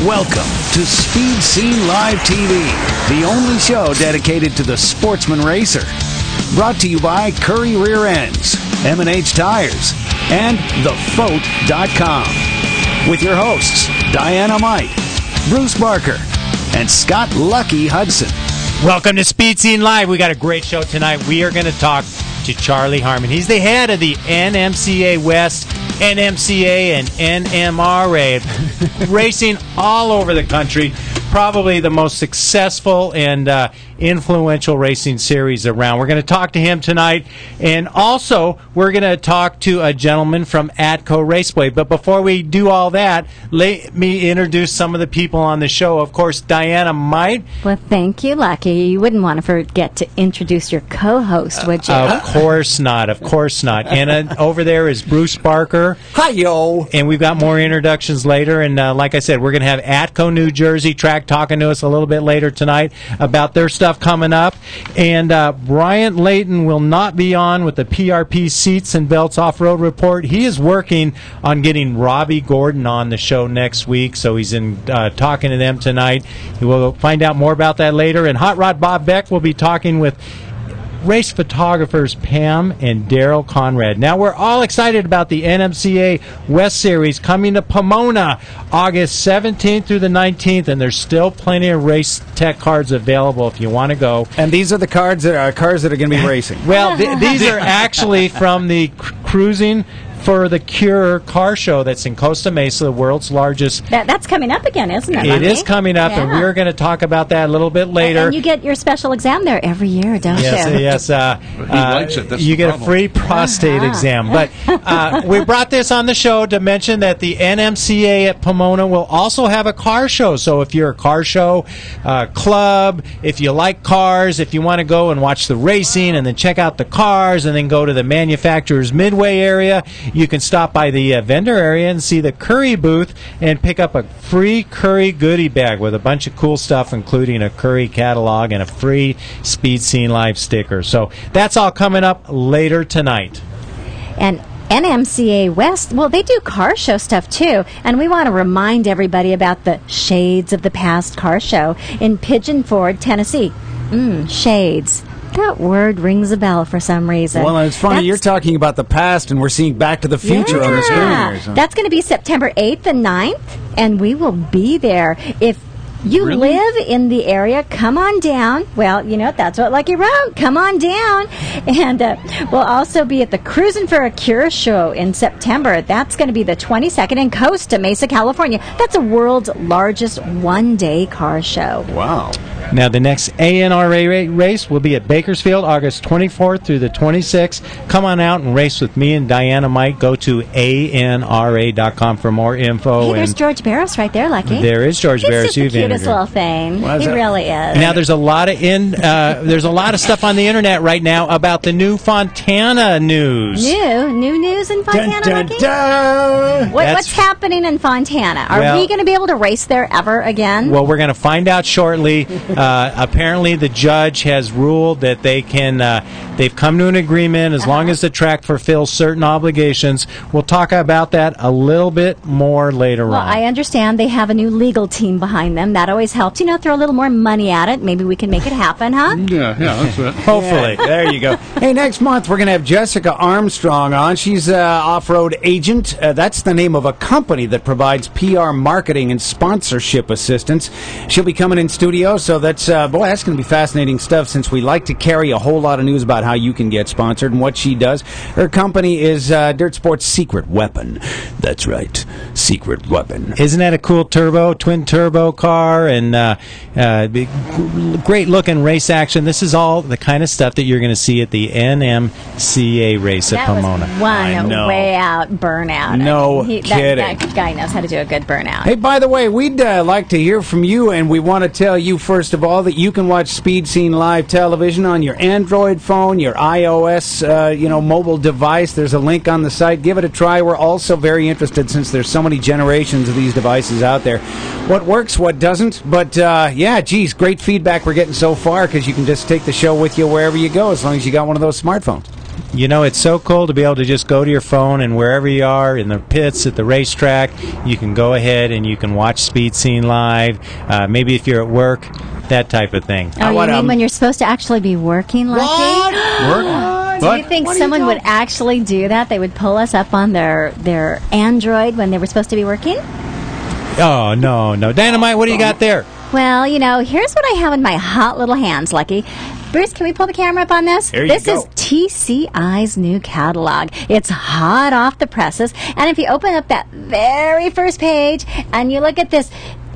Welcome to Speed Scene Live TV, the only show dedicated to the sportsman racer. Brought to you by Curry Rear Ends, M&H Tires, and TheFote.com. With your hosts, Diana-Mite, Bruce Barker, and Scott Lucky Hudson. Welcome to Speed Scene Live. We got a great show tonight. We are going to talk to Charlie Harmon. He's the head of the NMCA West, NMCA, and NMRA, racing all over the country. Probably the most successful and influential racing series around. We're going to talk to him tonight, and also we're going to talk to a gentleman from Atco Raceway. But before we do all that, let me introduce some of the people on the show. Of course, Diana-Mite. Well, thank you, Lucky. You wouldn't want to forget to introduce your co-host, would you? Of course not. Of course not. And over there is Bruce Barker. Hi-yo. And we've got more introductions later. And like I said, we're going to have Atco New Jersey Track talking to us a little bit later tonight about their stuff coming up. And Bryant Layton will not be on with the PRP Seats and Belts Off-Road Report. He is working on getting Robbie Gordon on the show next week, so he's in talking to them tonight. We'll find out more about that later. And Hot Rod Bob Beck will be talking with race photographers Pam and Daryl Conrad. Now, we're all excited about the NMCA West Series coming to Pomona August 17th through the 19th, and there's still plenty of race tech cards available if you want to go. And these are the cars that are going to be racing. Well, these are actually from the Cruising for the Cure car show that's in Costa Mesa, the world's largest. That's coming up again, isn't it? It is coming up, and we're going to talk about that a little bit later. And you get your special exam there every year, don't you? Yes. He likes it. That's you get problem. a free prostate exam. But we brought this on the show to mention that the NMCA at Pomona will also have a car show. So if you're a car show club, if you like cars, if you want to go and watch the racing and then check out the cars and then go to the manufacturer's Midway area, you can stop by the vendor area and see the Curry booth and pick up a free Curry goodie bag with a bunch of cool stuff, including a Curry catalog and a free Speed Scene Live sticker. So that's all coming up later tonight. And NMCA West, well, they do car show stuff too, and we want to remind everybody about the Shades of the Past car show in Pigeon Forge, Tennessee. Shades. That word rings a bell for some reason. Well, it's funny, you're talking about the past, and we're seeing Back to the Future on the screen here. So. That's going to be September 8th and 9th, and we will be there. If you live in the area, come on down. Well, you know, that's what Lucky wrote. Come on down. And we'll also be at the Cruising for a Cure show in September. That's going to be the 22nd in Costa Mesa, California. That's the world's largest one-day car show. Wow. Now, the next ANRA race will be at Bakersfield, August 24th through the 26th. Come on out and race with me and Diana-Mite. Go to ANRA.com for more info. Hey, there's George Barris right there, Lucky. There is George Barris. He's just the cutest little thing. He really is. Now, there's a lot of stuff on the internet right now about the new Fontana news. New news in Fontana, dun, Lucky? dun. What's happening in Fontana? Are we going to be able to race there ever again? Well, we're going to find out shortly. Apparently, the judge has ruled that they can. They've come to an agreement as long as the track fulfills certain obligations. We'll talk about that a little bit more later on. Well, I understand they have a new legal team behind them. That always helps. You know, throw a little more money at it. Maybe we can make it happen, huh? Yeah, that's it. Hopefully. Yeah, there you go. Hey, next month we're going to have Jessica Armstrong on. She's an off-road agent. That's the name of a company that provides PR marketing and sponsorship assistance. She'll be coming in studio so that that's that's going to be fascinating stuff, since we like to carry a whole lot of news about how you can get sponsored and what she does. Her company is Dirt Sports Secret Weapon. That's right, Secret Weapon. Isn't that a cool twin turbo car, and great looking race action? This is all the kind of stuff that you're going to see at the NMCA race at Pomona. That was one way out burnout. No kidding. That guy knows how to do a good burnout. Hey, by the way, we'd like to hear from you, and we want to tell you, first of all, that you can watch Speed Scene Live television on your Android phone, your iOS, mobile device. There's a link on the site. Give it a try. We're also very interested, since there's so many generations of these devices out there. What works, what doesn't. But, geez, great feedback we're getting so far, because you can just take the show with you wherever you go, as long as you got one of those smartphones. You know, it's so cool to be able to just go to your phone, and wherever you are, in the pits, at the racetrack, you can go ahead and you can watch Speed Scene Live. Maybe if you're at work, that type of thing. Oh, you mean when you're supposed to actually be working, Lucky? What? Do you think someone would actually do that? They would pull us up on their Android when they were supposed to be working? Oh, no. Diana-mite, what do you got there? Well, here's what I have in my hot little hands, Lucky. Bruce, can we pull the camera up on this? This is TCI's new catalog. It's hot off the presses. And if you open up that very first page and you look at this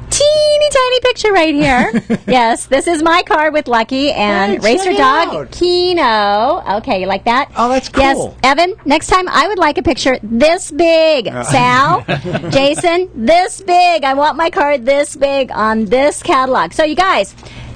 teeny tiny picture right here. Yes, this is my car with Lucky and Racer Dog Keno. Okay, you like that? Oh, that's cool. Yes, Evan, next time I would like a picture this big. Sal, Jason, this big. I want my car this big on this catalog. So you guys,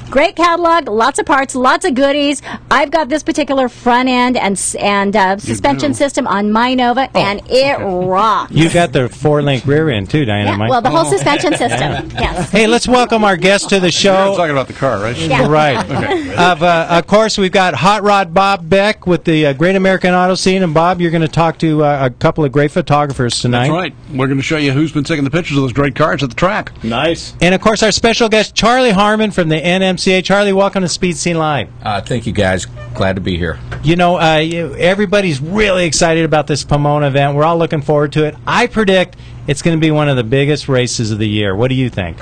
great catalog, lots of parts, lots of goodies. I've got this particular front end and suspension system on my Nova, and it rocks. You got the 4-link rear end too, Diana-mite. Yeah, well, the whole suspension system. Yes. Hey, let's welcome our guest to the show. You're talking about the car, right? Yeah. Right. Okay. Of course, we've got Hot Rod Bob Beck with the Great American Auto Scene. And Bob, you're going to talk to a couple of great photographers tonight. That's right. We're going to show you who's been taking the pictures of those great cars at the track. Nice. And of course, our special guest, Charlie Harmon from the NMCA. Charlie, welcome to Speed Scene Live. Thank you, guys. Glad to be here. Everybody's really excited about this Pomona event. We're all looking forward to it. I predict it's going to be one of the biggest races of the year. What do you think?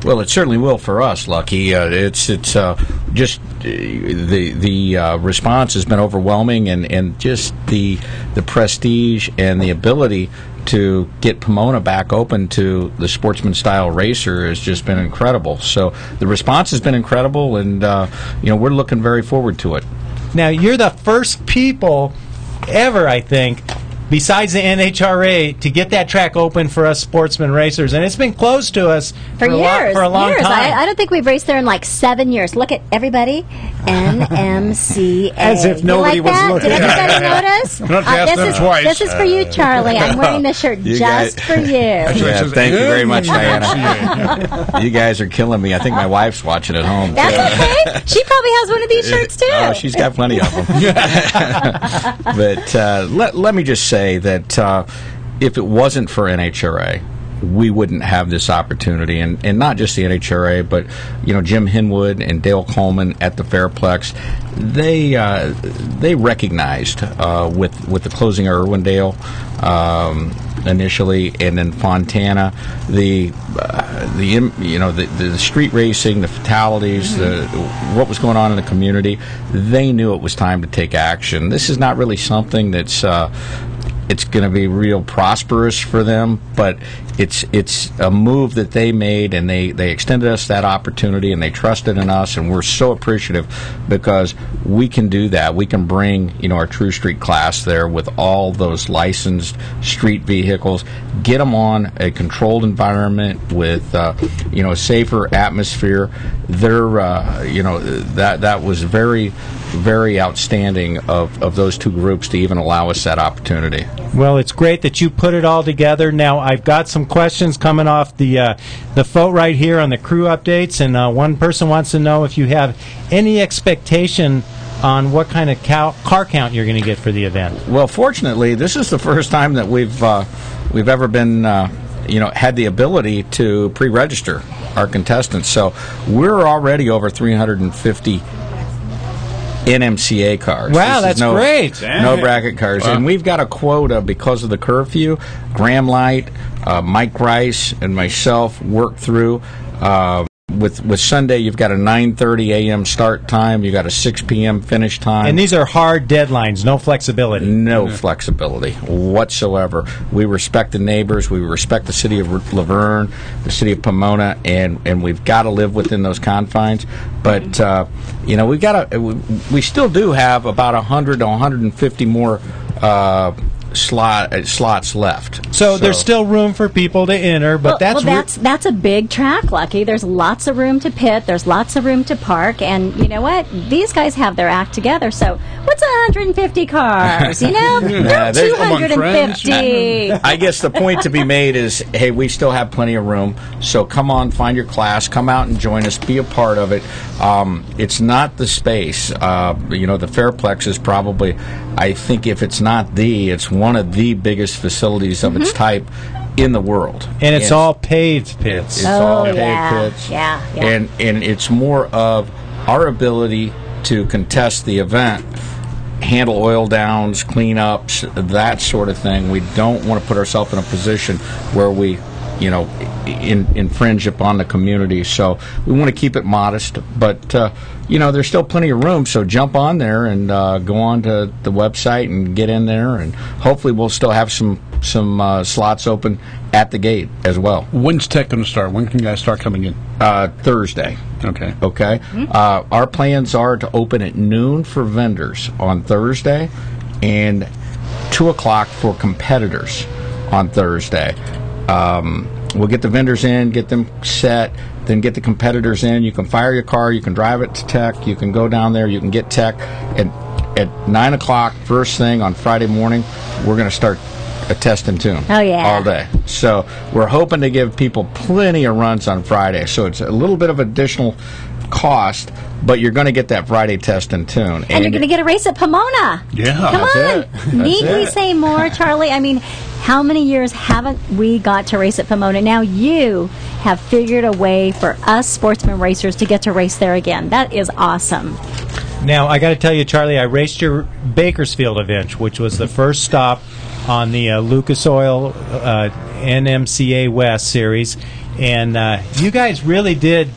Well, it certainly will for us, Lucky. It's just the response has been overwhelming, and just the prestige and the ability to get Pomona back open to the sportsman-style racer has just been incredible. So the response has been incredible, and we're looking very forward to it. Now, you're the first people ever, I think, besides the NHRA, to get that track open for us sportsman racers, and it's been closed to us for years. a long time. I don't think we've raced there in like 7 years. Look at everybody, NMCA. As if nobody was looking. Did everybody notice? Not to ask them twice. This is for you, Charlie. I'm wearing this shirt just for you. Yeah, thank you very much, Diana. You guys are killing me. I think my wife's watching at home. That's okay. She probably has one of these shirts too. Oh, she's got plenty of them. But let me just say that if it wasn't for NHRA, we wouldn't have this opportunity, and not just the NHRA, but Jim Hinwood and Dale Coleman at the Fairplex, they recognized with the closing of Irwindale initially, and then Fontana, the street racing, the fatalities, what was going on in the community. They knew it was time to take action. This is not really something that's it's going to be real prosperous for them, but it's a move that they made, and they extended us that opportunity, and they trusted in us, and we're so appreciative because we can do that. We can bring our True Street class there with all those licensed street vehicles, get them on a controlled environment with a safer atmosphere. They're that was very, very outstanding of those two groups to even allow us that opportunity. Well, it's great that you put it all together. Now, I've got some questions coming off the vote right here on the crew updates, and one person wants to know if you have any expectation on what kind of car count you're going to get for the event. Well, fortunately, this is the first time that we've ever been had the ability to pre-register our contestants. So we're already over 350 NMCA cars. Wow, that's great. No bracket cars. Wow. And we've got a quota because of the curfew. Graham Light, Mike Rice, and myself worked through With Sunday, you've got a 9:30 a.m. start time. You've got a 6 p.m. finish time. And these are hard deadlines, no flexibility. No flexibility whatsoever. We respect the neighbors. We respect the city of Laverne, the city of Pomona, and we've got to live within those confines. But we still do have about 100 to 150 more slots left. So there's still room for people to enter, but that's a big track, Lucky. There's lots of room to pit. There's lots of room to park, and you know what? These guys have their act together. So what's 150 cars? You know, there's 250. I guess the point to be made is, hey, we still have plenty of room. So come on, find your class, come out and join us, be a part of it. It's not the space. The Fairplex is probably, I think, if it's not it's one of the biggest facilities of its type in the world. And it's all paved pits. It's all paved pits. Yeah. And it's more of our ability to contest the event, handle oil downs, cleanups, that sort of thing. We don't want to put ourselves in a position where we infringe upon the community. So we want to keep it modest, but there's still plenty of room. So jump on there and go on to the website and get in there, and hopefully we'll still have some slots open at the gate as well. When's tech going to start? When can you guys start coming in? Thursday. Okay. Our plans are to open at noon for vendors on Thursday and 2 o'clock for competitors on Thursday. We'll get the vendors in, get them set, then get the competitors in. You can fire your car, you can drive it to tech, you can go down there, you can get tech. And at 9 o'clock, first thing on Friday morning, we're going to start a test and tune all day. So we're hoping to give people plenty of runs on Friday. So it's a little bit of additional cost, but you're going to get that Friday test and tune. And you're going to get a race at Pomona. Yeah. Come on. Need we say more, Charlie? I mean, how many years haven't we got to race at Pomona? Now you have figured a way for us sportsman racers to get to race there again. That is awesome. Now, I got to tell you, Charlie, I raced your Bakersfield event, which was the first stop on the Lucas Oil NMCA West series, and you guys really did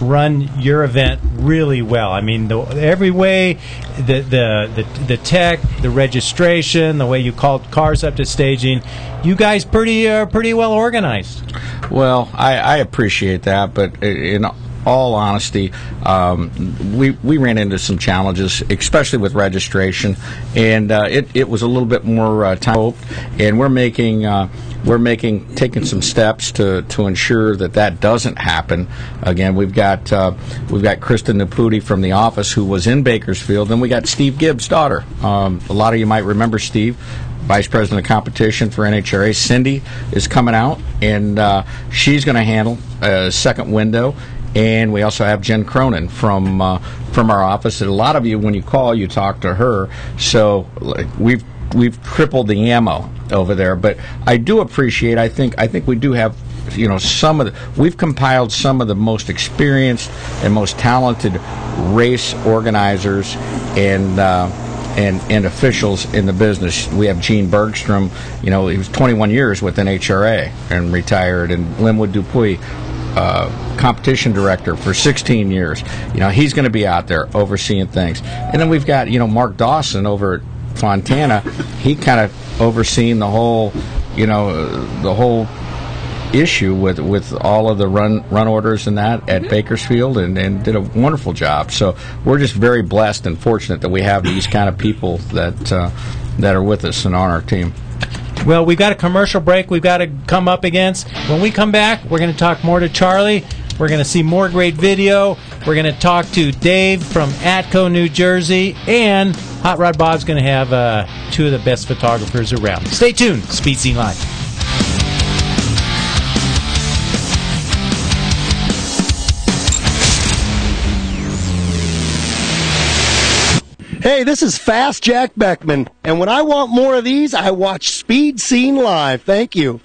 run your event really well. I mean, every way, the tech, the registration, the way you called cars up to staging, you guys pretty well organized. Well, I appreciate that, but in all honesty, we ran into some challenges, especially with registration, and it was a little bit more time, and we're taking some steps to ensure that doesn't happen. Again, we've got Kristen Naputi from the office, who was in Bakersfield, and we got Steve Gibbs' daughter. A lot of you might remember Steve, Vice President of Competition for NHRA. Cindy is coming out, and she's going to handle a second window. And we also have Jen Cronin from our office. And a lot of you, when you call, you talk to her. So we've tripled the ammo over there. But I do appreciate. I think we do have, we've compiled some of the most experienced and most talented race organizers and officials in the business. We have Gene Bergstrom. He was 21 years with NHRA and retired, and Linwood Dupuy, competition director for 16 years. He's going to be out there overseeing things. And then we've got, Mark Dawson over at Fontana. He kind of overseeing the whole issue with all of the run orders and that at Bakersfield, and did a wonderful job. So we're just very blessed and fortunate that we have these kind of people that are with us and on our team. Well, we've got a commercial break we've got to come up against. When we come back, we're going to talk more to Charlie. We're going to see more great video. We're going to talk to Dave from Atco, New Jersey. And Hot Rod Bob's going to have two of the best photographers around. Stay tuned. Speed Scene Live. Hey, this is Fast Jack Beckman, and when I want more of these, I watch Speed Scene Live. Thank you.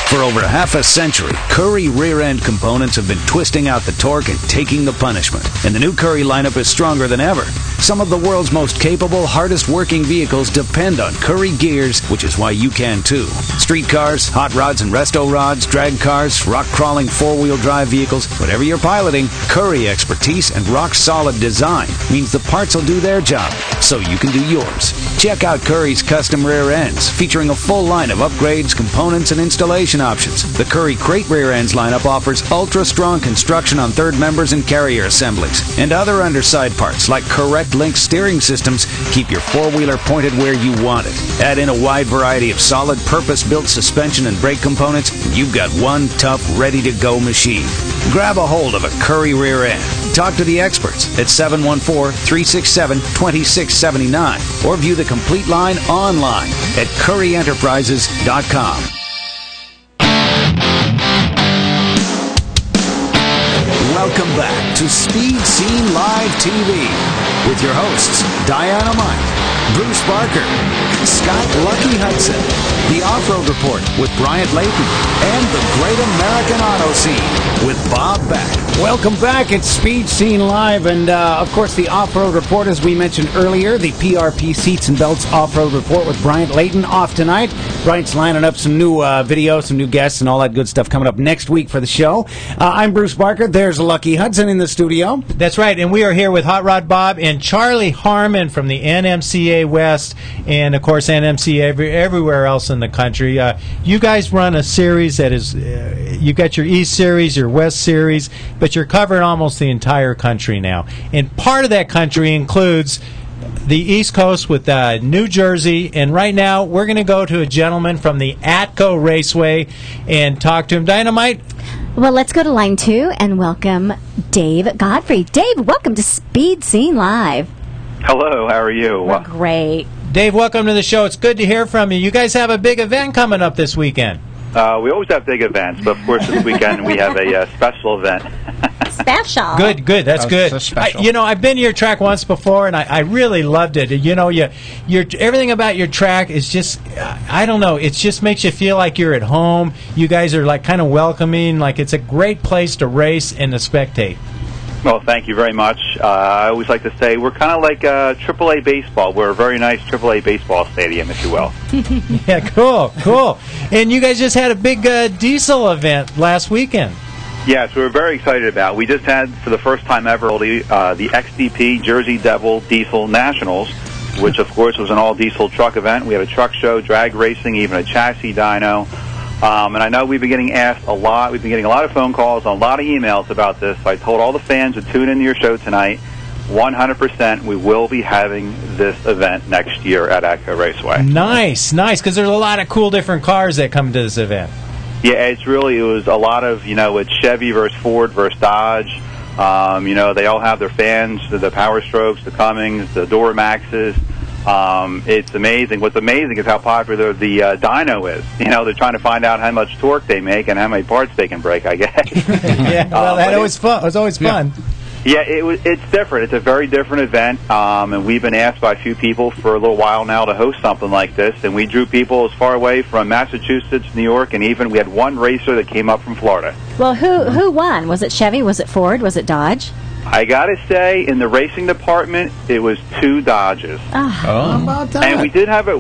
For over half a century, Curry rear-end components have been twisting out the torque and taking the punishment. And the new Curry lineup is stronger than ever. Some of the world's most capable, hardest-working vehicles depend on Curry gears, which is why you can too. Street cars, hot rods and resto rods, drag cars, rock-crawling four-wheel drive vehicles, whatever you're piloting, Curry expertise and rock-solid design means the parts will do their job, so you can do yours. Check out Curry's custom rear ends, featuring a full line of upgrades, components, and installation options. The Curry Crate rear ends lineup offers ultra-strong construction on third members and carrier assemblies. And other underside parts, like correct link steering systems, keep your four-wheeler pointed where you want it. Add in a wide variety of solid, purpose-built suspension and brake components, and you've got one tough, ready-to-go machine. Grab a hold of a Curry rear end. Talk to the experts at 714-367-2679 or view the complete line online at curryenterprises.com. Welcome back to Speed Scene Live TV with your hosts Diana-mite, Bruce Barker, Scott Lucky Hudson, the Off-Road Report with Bryant Layton, and the Great American Auto Scene with Bob Beck. Welcome back. It's Speed Scene Live, and of course the Off-Road Report, as we mentioned earlier, the PRP Seats and Belts Off-Road Report with Bryant Layton off tonight. Bryant's lining up some new videos, some new guests, and all that good stuff coming up next week for the show. I'm Bruce Barker. There's Lucky Hudson in the studio. That's right, and we are here with Hot Rod Bob and Charlie Harmon from the NMCA West, and of course NMCA everywhere else in the country. You guys run a series that is, you got your East Series, your West Series, but you're covering almost the entire country now. And part of that country includes the East Coast with New Jersey, and right now we're going to go to a gentleman from the Atco Raceway and talk to him. Dynamite? Well, let's go to line 2 and welcome Dave Godfrey. Dave, welcome to Speed Scene Live. Hello, how are you? We're great. Dave, welcome to the show. It's good to hear from you. You guys have a big event coming up this weekend. We always have big events, but of course this weekend we have a special event. Special. Good. That's good. I've been to your track once before, and I really loved it. You know, your everything about your track is just, I don't know, it just makes you feel like you're at home. You guys are like kind of welcoming, like it's a great place to race and to spectate. Well, thank you very much. I always like to say we're kind of like AAA baseball. We're a very nice AAA baseball stadium, if you will. Yeah, cool. And you guys just had a big diesel event last weekend. Yes, we were very excited about it. We just had, for the first time ever, the XDP Jersey Devil Diesel Nationals, which, of course, was an all-diesel truck event. We had a truck show, drag racing, even a chassis dyno. And I know we've been getting asked a lot. We've been getting a lot of phone calls and a lot of emails about this. So I told all the fans to tune into your show tonight, 100% we will be having this event next year at Atco Raceway. Nice, because there's a lot of cool different cars that come to this event. Yeah, it was a lot of, it's Chevy versus Ford versus Dodge. They all have their fans, the Power Strokes, the Cummins, the Duramaxes. It's amazing. What's amazing is how popular the dyno is. They're trying to find out how much torque they make and how many parts they can break, I guess. Yeah, well, that was fun. It was always fun. Yeah, it's different. It's a very different event, and we've been asked by a few people for a little while now to host something like this, and we drew people as far away from Massachusetts, New York, and even we had one racer that came up from Florida. Well, who won? Was it Chevy? Was it Ford? Was it Dodge? I gotta say, in the racing department, it was 2 Dodges. How about that? And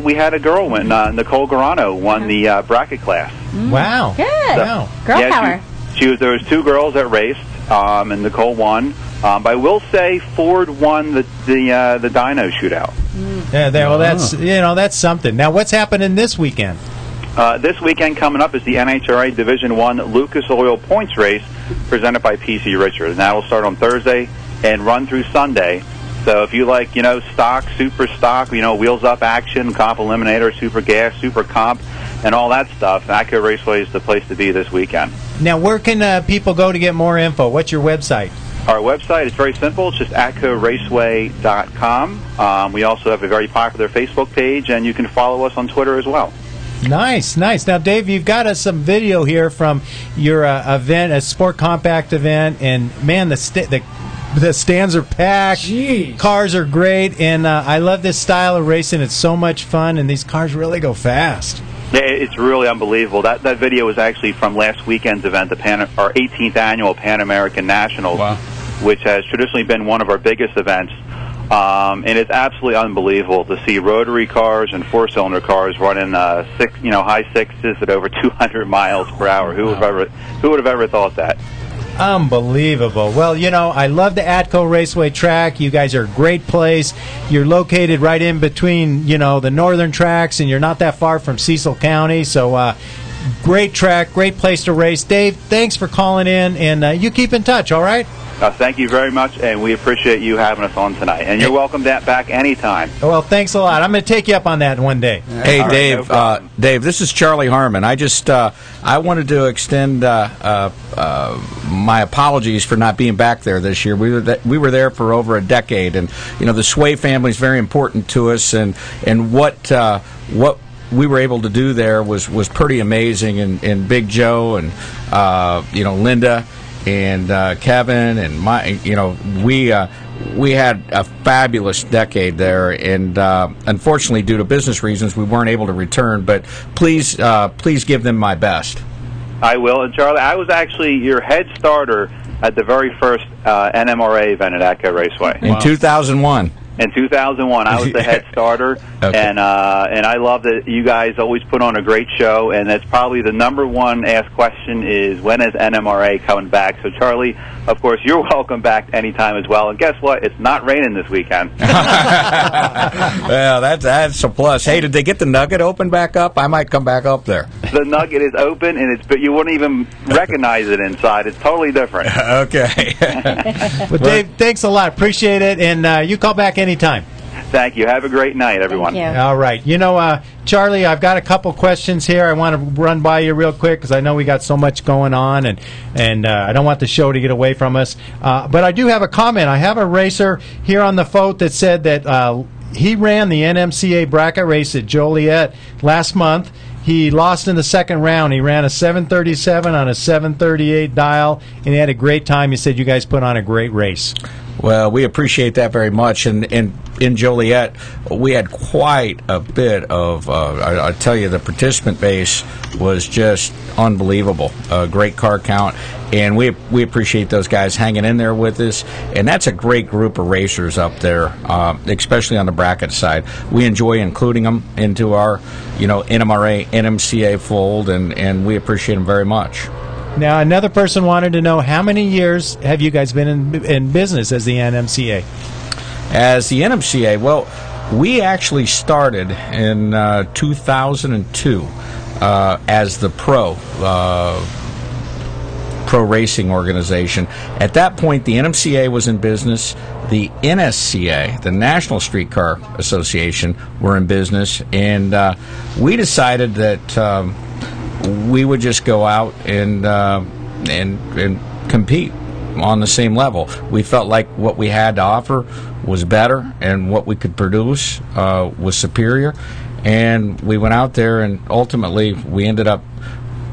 we had a girl win. Nicole Garano won the bracket class. Wow. Good. Wow. Girl power. There was 2 girls that raced, and Nicole won. But I will say Ford won the dyno shootout. Yeah, well, that's something. Now, what's happening this weekend? This weekend coming up is the NHRA Division I Lucas Oil Points Race presented by PC Richard. And that will start on Thursday and run through Sunday. So if you like, stock, super stock, wheels up action, comp eliminator, super gas, super comp, and all that stuff, Atco Raceway is the place to be this weekend. Now, where can people go to get more info? What's your website? Our website is very simple. It's just atcoraceway.com. We also have a very popular Facebook page, and you can follow us on Twitter as well. Nice. Now, Dave, you've got us some video here from your event, a Sport Compact event, and, man, the stands are packed. Jeez. Cars are great, and I love this style of racing. It's so much fun, and these cars really go fast. It's really unbelievable. That video was actually from last weekend's event, our 18th annual Pan American Nationals, which has traditionally been one of our biggest events. And it's absolutely unbelievable to see rotary cars and four-cylinder cars running high sixes at over 200 miles per hour. Who would have ever thought that? Unbelievable. Well, I love the Atco Raceway track. You guys are a great place. You're located right in between, the northern tracks, and you're not that far from Cecil County. So, great track, great place to race. Dave, thanks for calling in, and you keep in touch, all right? Thank you very much, and we appreciate you having us on tonight. And you're welcome back anytime. Well, thanks a lot. I'm going to take you up on that one day. Hey, right, Dave. Dave, this is Charlie Harmon. I wanted to extend my apologies for not being back there this year. We were there for over a decade, and the Sway family is very important to us, and what we were able to do there was pretty amazing. And Big Joe and Linda and Kevin and we had a fabulous decade there, and unfortunately, due to business reasons, we weren't able to return. But please give them my best. I will. And Charlie, I was actually your head starter at the very first NMRA event at Atco Raceway in 2001. In 2001, I was the head starter, okay. And I love that you guys always put on a great show, and that's probably the number one asked question is, when is NMRA coming back? So, Charlie, of course, you're welcome back anytime as well. And guess what? It's not raining this weekend. Well, that's a plus. Hey, did they get the Nugget open back up? I might come back up there. The Nugget is open, but you wouldn't even recognize it inside. It's totally different. Okay. Well, Dave, thanks a lot. Appreciate it, and you call back anytime. Thank you. Have a great night, everyone. Thank you. All right. Charlie, I've got a couple questions here I want to run by you real quick because I know we got so much going on, and I don't want the show to get away from us. But I do have a comment. I have a racer here on the phone that said that he ran the NMCA bracket race at Joliet last month. He lost in the second round. He ran a 737 on a 738 dial, and he had a great time. He said you guys put on a great race. Well, we appreciate that very much. And in Joliet, we had quite a bit of, I tell you, the participant base was just unbelievable. A great car count. And we appreciate those guys hanging in there with us. And that's a great group of racers up there, especially on the bracket side. We enjoy including them into our, NMRA, NMCA fold, and we appreciate them very much. Now, another person wanted to know, how many years have you guys been in business as the NMCA? As the NMCA, well, we actually started in 2002 as the pro racing organization. At that point, the NMCA was in business. The NSCA, the National Streetcar Association, were in business, and we decided that we would just go out and compete on the same level. We felt like what we had to offer was better, and what we could produce was superior. And we went out there, and ultimately we ended up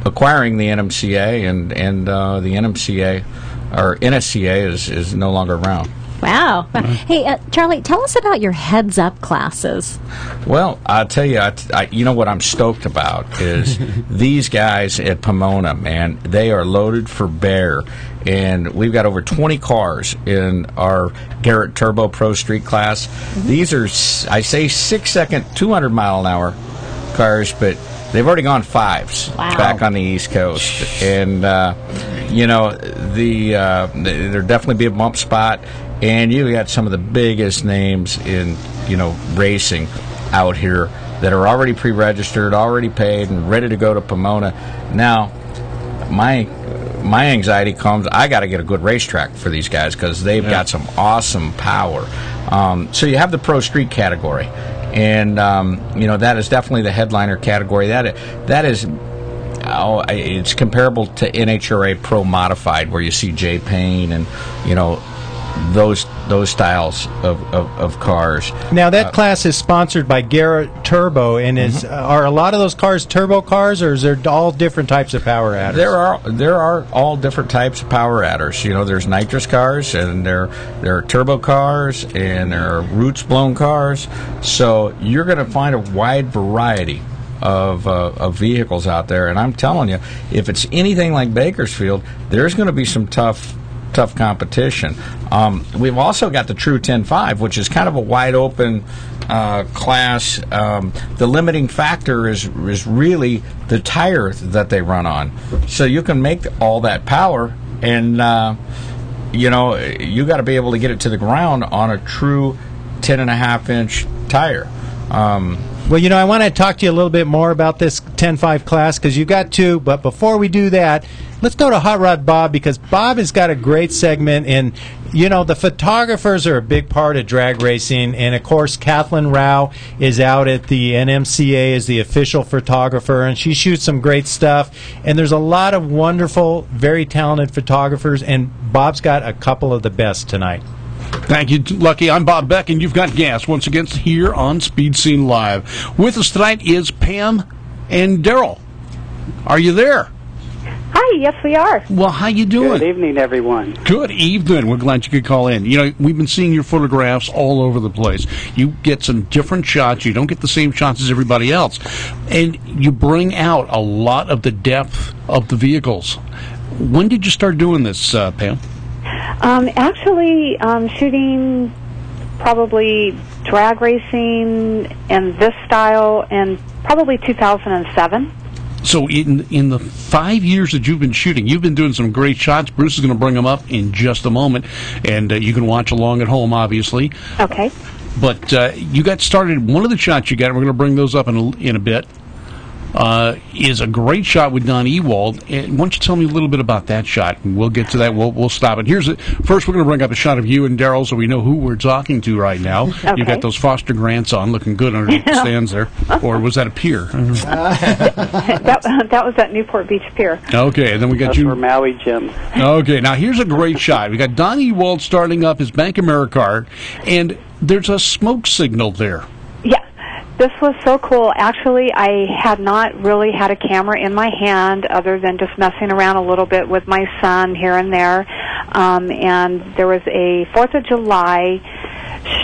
acquiring the NMCA, and the NMCA, or NSCA, is no longer around. Wow. Hey, Charlie, tell us about your heads-up classes. Well, I'll tell you, what I'm stoked about is these guys at Pomona, man, they are loaded for bear. And we've got over 20 cars in our Garrett Turbo Pro Street class. Mm-hmm. These are, I say, 6-second, 200-mile-an-hour cars, but they've already gone fives back on the East Coast. And, there'll definitely be a bump spot. And you got some of the biggest names in, racing out here that are already pre-registered, already paid, and ready to go to Pomona. Now, my anxiety comes, I got to get a good racetrack for these guys because they've got some awesome power. So you have the Pro Street category, and that is definitely the headliner category. That is. It's comparable to NHRA Pro Modified, where you see Jay Payne and those styles of cars. Now that class is sponsored by Garrett Turbo, and are a lot of those cars turbo cars, or is there all different types of power adders? There are all different types of power adders. There's nitrous cars, and there are turbo cars, and there are roots blown cars. So you're going to find a wide variety of vehicles out there. And I'm telling you, if it's anything like Bakersfield, there's going to be some tough competition. We've also got the True 10.5, which is kind of a wide open class. The limiting factor is really the tire that they run on. So you can make all that power, and you got to be able to get it to the ground on a true 10.5-inch tire. Well, I want to talk to you a little bit more about this 10.5 class because you got two. But before we do that, let's go to Hot Rod Bob, because Bob has got a great segment. And, the photographers are a big part of drag racing. And, of course, Kathleen Rao is out at the NMCA as the official photographer, and she shoots some great stuff. And there's a lot of wonderful, very talented photographers, and Bob's got a couple of the best tonight. Thank you, Lucky. I'm Bob Beck, and you've got gas once again here on Speed Scene Live. With us tonight is Pam and Daryl. Are you there? Hi, yes, we are. Well, how you doing? Good evening, everyone. Good evening. We're glad you could call in. We've been seeing your photographs all over the place. You get some different shots. You don't get the same shots as everybody else. And you bring out a lot of the depth of the vehicles. When did you start doing this, Pam? Actually, shooting probably drag racing and this style in probably 2007. So in the 5 years that you've been shooting, you've been doing some great shots. Bruce is going to bring them up in just a moment, and you can watch along at home, obviously. Okay. But you got started. One of the shots you got, and we're going to bring those up in a bit, is a great shot with Don Ewald. And why don't you tell me a little bit about that shot? And we'll get to that. We'll stop it. First, we're going to bring up a shot of you and Daryl so we know who we're talking to right now. Okay. You got those Foster Grants on, looking good underneath the stands there. Or was that a pier? That was at Newport Beach Pier. Okay, and then we got That's you. for Maui Jim. Okay, now here's a great shot. We got Don Ewald starting up his Bank Americard, and there's a smoke signal there. Yeah. This was so cool. Actually, I had not really had a camera in my hand other than just messing around a little bit with my son here and there. And there was a 4th of July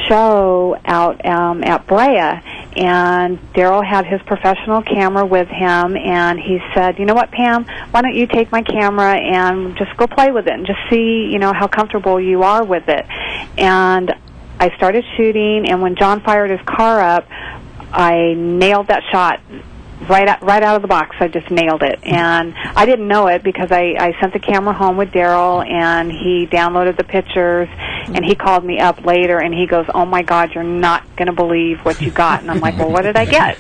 show out at Brea, and Daryl had his professional camera with him, and he said, "You know what, Pam, why don't you take my camera and just go play with it and just see, how comfortable you are with it." And I started shooting, and when John fired his car up, I nailed that shot right out of the box. I just nailed it, and I didn't know it because I sent the camera home with Daryl, and he downloaded the pictures, and he called me up later, and he goes, "Oh my God, you're not going to believe what you got." And I'm like, "Well, what did I get?"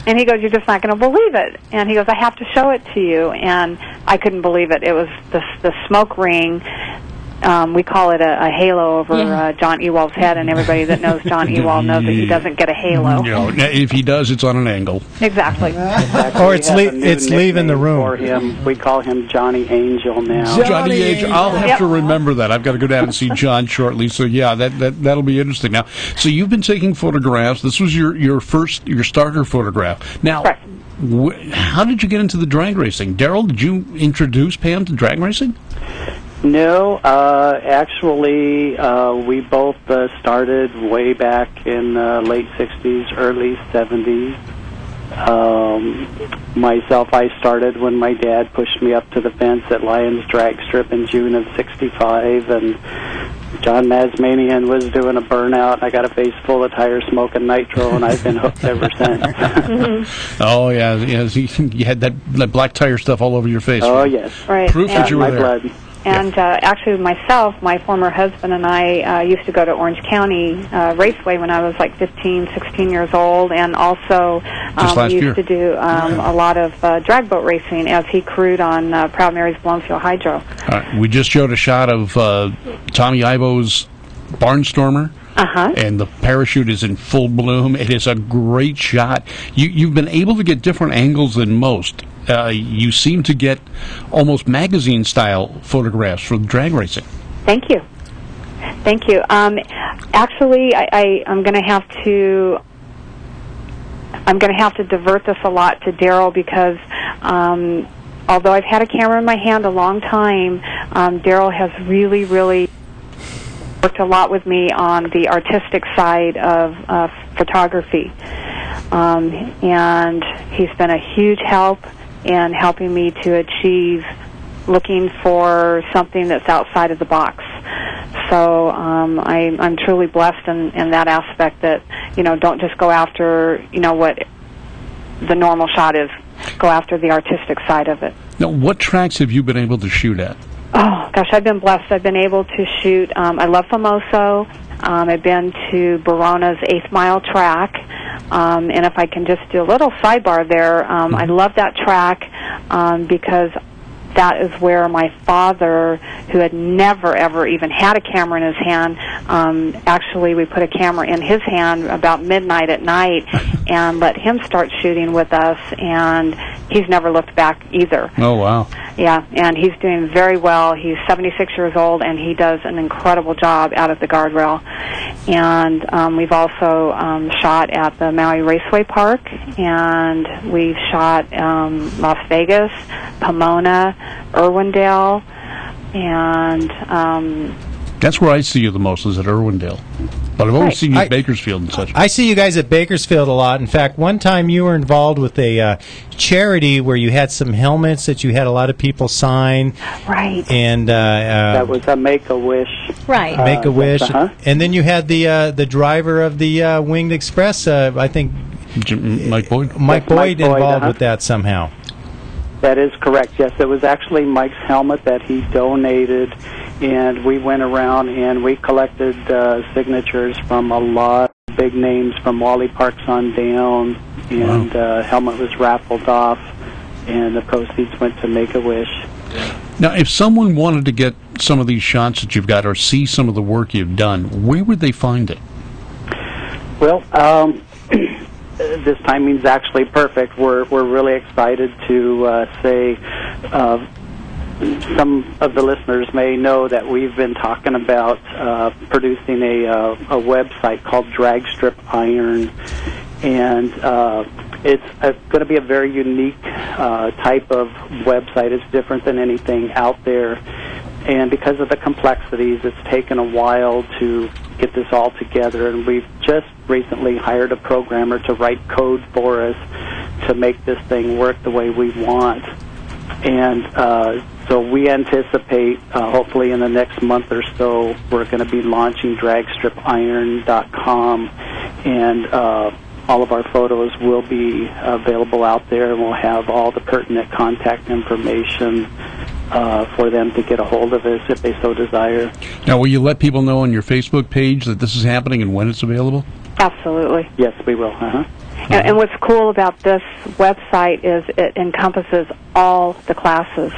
And he goes, "You're just not going to believe it." And he goes, "I have to show it to you." And I couldn't believe it. It was the smoke ring. We call it a halo over John Ewald's head, and everybody that knows John Ewald knows that he doesn't get a halo. If he does, it's on an angle. Exactly. Or it's leaving the room. For him, we call him Johnny Angel now. Johnny Angel. I'll have to remember that. I've got to go down and see John shortly. So yeah, that'll be interesting. Now, so you've been taking photographs. This was your starter photograph. Now, correct. How did you get into the drag racing? Daryl, did you introduce Pam to drag racing? No, actually, we both started way back in late 60s, early 70s. Myself, I started when my dad pushed me up to the fence at Lions Drag Strip in June of 65, and John Mazmanian was doing a burnout. I got a face full of tire smoke and nitro, and I've been hooked ever since. Mm-hmm. Oh, yeah. You had that black tire stuff all over your face. Oh, yes. Right. Proof that you were there. Blood. And actually, myself, my former husband and I used to go to Orange County Raceway when I was like 15, 16 years old, and also we used to do a lot of drag boat racing as he crewed on Proud Mary's Bloomfield Hydro. We just showed a shot of Tommy Ivo's Barnstormer. And the parachute is in full bloom. It is a great shot. You've been able to get different angles than most. You seem to get almost magazine-style photographs from drag racing. Thank you. Thank you. Actually, I'm going to have to divert this a lot to Daryl because although I've had a camera in my hand a long time, Daryl has really, really worked a lot with me on the artistic side of photography. and he's been a huge help in helping me to achieve looking for something that's outside of the box. So I'm truly blessed in that aspect that, don't just go after, what the normal shot is. Go after the artistic side of it. Now, what tracks have you been able to shoot at? Oh, gosh, I've been blessed. I've been able to shoot, I love Famoso. I've been to Barona's 8th Mile track. And if I can just do a little sidebar there, I love that track because that is where my father, who had never, ever even had a camera in his hand, actually we put a camera in his hand about midnight at night and let him start shooting with us, and he's never looked back either. Oh, wow. Yeah, and he's doing very well. He's 76 years old, and he does an incredible job out at the guardrail. And we've also shot at the Maui Raceway Park, and we've shot Las Vegas, Pomona, Irwindale, and that's where I see you the most, is at Irwindale. But I've always seen you at Bakersfield and such. I see you guys at Bakersfield a lot. In fact, one time you were involved with a charity where you had some helmets that you had a lot of people sign. Right. And that was a Make-A-Wish. Right. Make-A-Wish. And then you had the driver of the Winged Express, I think. Mike Boyd? Mike Boyd involved with that somehow. That is correct, yes. It was actually Mike's helmet that he donated, and we went around and we collected signatures from a lot of big names from Wally Parks on down, and helmet was raffled off, and the proceeds went to Make-A-Wish. Now, if someone wanted to get some of these shots that you've got or see some of the work you've done, where would they find it? Well, this timing's actually perfect. We're really excited to say some of the listeners may know that we've been talking about producing a website called Drag Strip Iron, and it's going to be a very unique type of website. It's different than anything out there, and because of the complexities, it's taken a while to get this all together, and we've just recently hired a programmer to write code for us to make this thing work the way we want. And so we anticipate, hopefully in the next month or so, we're going to be launching dragstripiron.com, and all of our photos will be available out there, and we'll have all the pertinent contact information for them to get a hold of us if they so desire. Now, will you let people know on your Facebook page that this is happening and when it's available? Absolutely. Yes, we will. And what's cool about this website is it encompasses all the classes.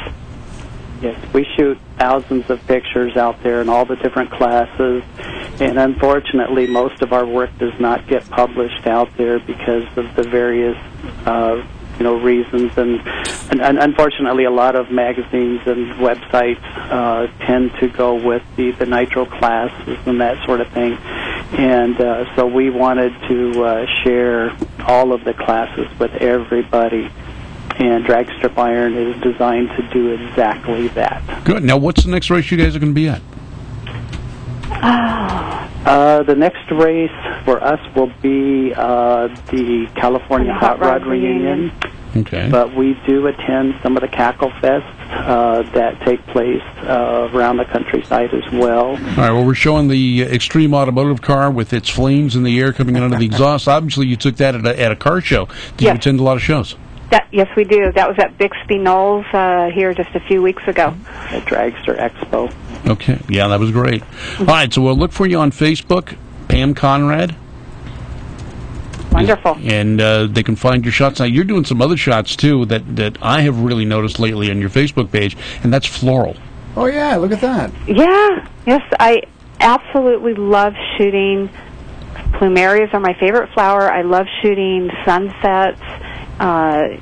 Yes, we shoot thousands of pictures out there in all the different classes, and unfortunately most of our work does not get published out there because of the various reasons, and unfortunately a lot of magazines and websites tend to go with the nitro classes and that sort of thing, and so we wanted to share all of the classes with everybody, and Drag Strip Iron is designed to do exactly that. Good. Now, what's the next race you guys are going to be at? The next race for us will be the California Hot Rod Reunion. Okay. But we do attend some of the Cackle Fests that take place around the countryside as well. All right, well, we're showing the Extreme Automotive car with its flames in the air coming out of the exhaust. Obviously, you took that at a car show. Did you attend a lot of shows? Yes, we do. That was at Bixby Knolls here just a few weeks ago. At Dragster Expo. Okay. Yeah, that was great. All right, so we'll look for you on Facebook, Pam Conrad. Wonderful. And they can find your shots. Now, you're doing some other shots, too, that I have really noticed lately on your Facebook page, and that's floral. Oh, yeah, look at that. Yeah. Yes, I absolutely love shooting. Plumerias are my favorite flower. I love shooting sunsets.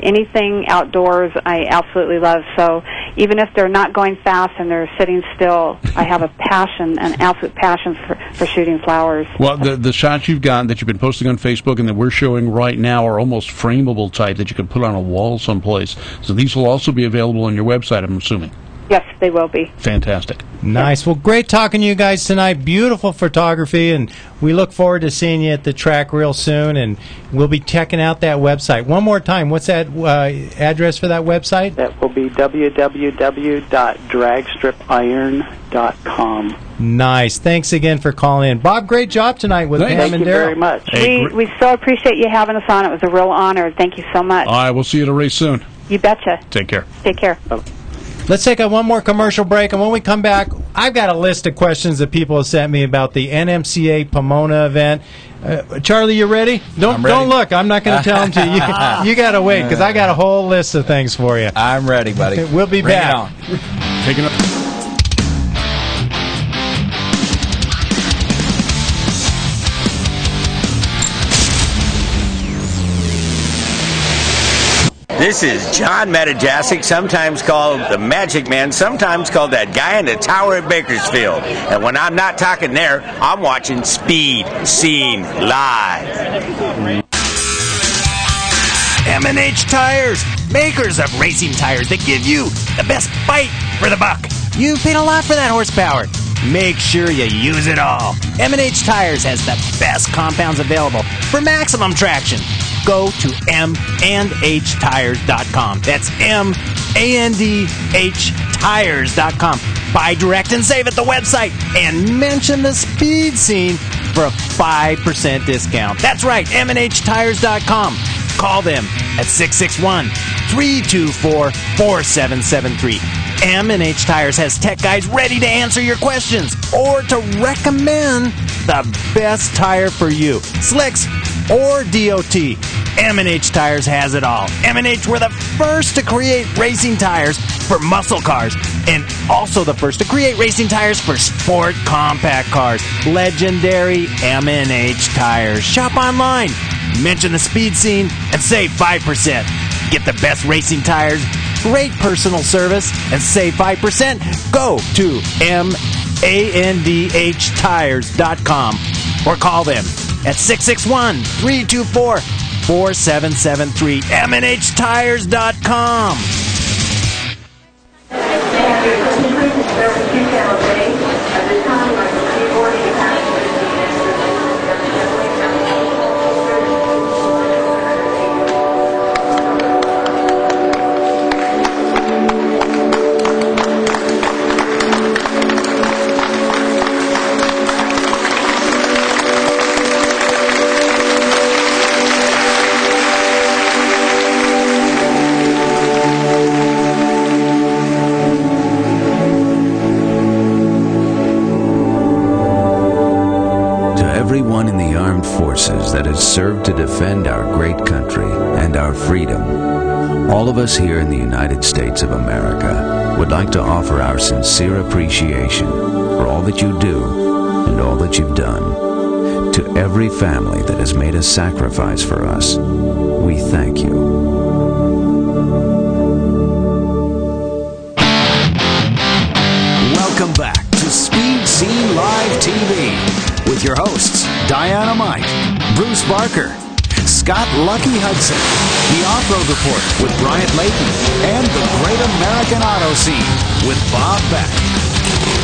Anything outdoors I absolutely love. So even if they're not going fast and they're sitting still, I have an absolute passion for shooting flowers. Well, the shots you've got that you've been posting on Facebook and that we're showing right now are almost frameable type that you can put on a wall someplace. So these will also be available on your website, I'm assuming. Yes, they will be. Fantastic. Nice. Well, great talking to you guys tonight. Beautiful photography, and we look forward to seeing you at the track real soon, and we'll be checking out that website. One more time, what's that address for that website? That will be www.dragstripiron.com. Nice. Thanks again for calling in. Bob, great job tonight with Pam Thank and you Daryl. very much. We so appreciate you having us on. It was a real honor. Thank you so much. All right, we'll see you at a race soon. You betcha. Take care. Take care. Let's take one more commercial break, and when we come back, I've got a list of questions that people have sent me about the NMCA Pomona event. Charlie, you ready? Don't look. I'm not going to tell them to you. You got to wait, because I got a whole list of things for you. I'm ready, buddy. We'll be Bring back. it on. Taking it. This is John Metajasic, sometimes called the Magic Man, sometimes called that guy in the tower at Bakersfield. And when I'm not talking there, I'm watching Speed Scene Live. M&H Tires, makers of racing tires that give you the best bite for the buck. You've paid a lot for that horsepower. Make sure you use it all. M&H Tires has the best compounds available for maximum traction. Go to mandhtires.com. That's mandhtires.com. Buy direct and save at the website and mention the Speed Scene for a 5% discount. That's right, mandhtires.com. Call them at 661-324-4773. M&H Tires has tech guys ready to answer your questions or to recommend the best tire for you. Slicks or DOT. M&H Tires has it all. M&H were the first to create racing tires for muscle cars and also the first to create racing tires for sport compact cars. Legendary M&H Tires. Shop online, mention the Speed Scene, and save 5%. Get the best racing tires, great personal service, and save 5%. Go to mandhtires.com or call them at 661-324-4773. MNHTires.com. Everyone in the armed forces that has served to defend our great country and our freedom, all of us here in the United States of America would like to offer our sincere appreciation for all that you do and all that you've done. To every family that has made a sacrifice for us, we thank you. Welcome back to Speed Scene Live TV with your hosts, Diana-Mite, Bruce Barker, Scott Lucky Hudson, the Off-Road Report with Bryant Layton, and the Great American Auto Scene with Bob Beck.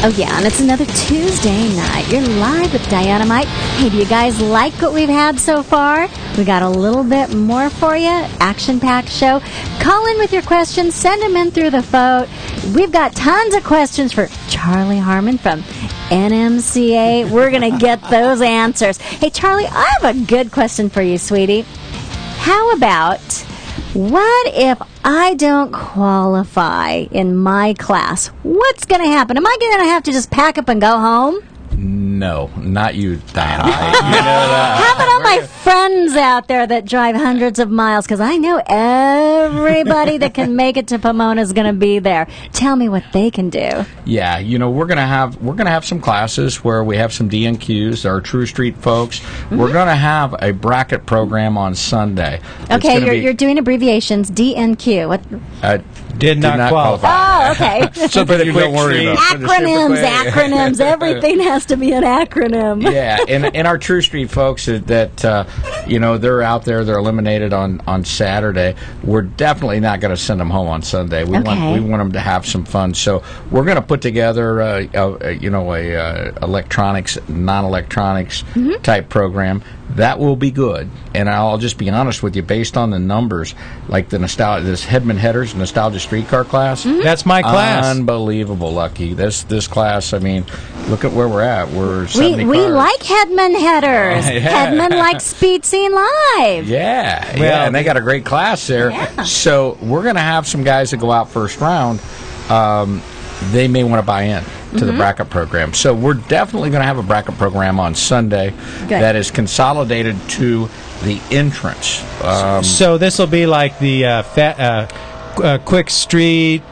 Oh, yeah, and it's another Tuesday night. You're live with Diana-Mite. Hey, do you guys like what we've had so far? We got a little bit more for you. Action-packed show. Call in with your questions. Send them in through the phone. We've got tons of questions for Charlie Harmon from NMCA. We're going to get those answers. Hey, Charlie, I have a good question for you, sweetie. How about, what if I don't qualify in my class? What's going to happen? Am I going to have to just pack up and go home? No, not you, Diana. You know that. How about all my friends out there that drive hundreds of miles? Because I know everybody that can make it to Pomona is going to be there. Tell me what they can do. Yeah, you know, we're gonna have some classes where we have some DNQs, our True Street folks. Mm-hmm. We're gonna have a bracket program on Sunday. Okay, you're doing abbreviations. DNQ. What? Did not qualify. Oh, okay. Something you don't worry about. Acronyms. Everything has to be an acronym. Yeah, and our True Street folks that they're out there. They're eliminated on Saturday. We're definitely not going to send them home on Sunday. We want them to have some fun. So we're going to put together a electronics, non-electronics type program. That will be good. And I'll just be honest with you, based on the numbers, like this Hedman Headers Nostalgia Streetcar class. That's my class. Unbelievable, Lucky. This class, I mean, look at where we're at. We're 70 we cars. like Hedman Headers. Yeah. Hedman likes Speed Scene Live. Yeah, and they got a great class there. Yeah. So we're going to have some guys that go out first round. They may want to buy in to the bracket program. So we're definitely going to have a bracket program on Sunday that is consolidated to the entrance. So this will be like the Quick Street,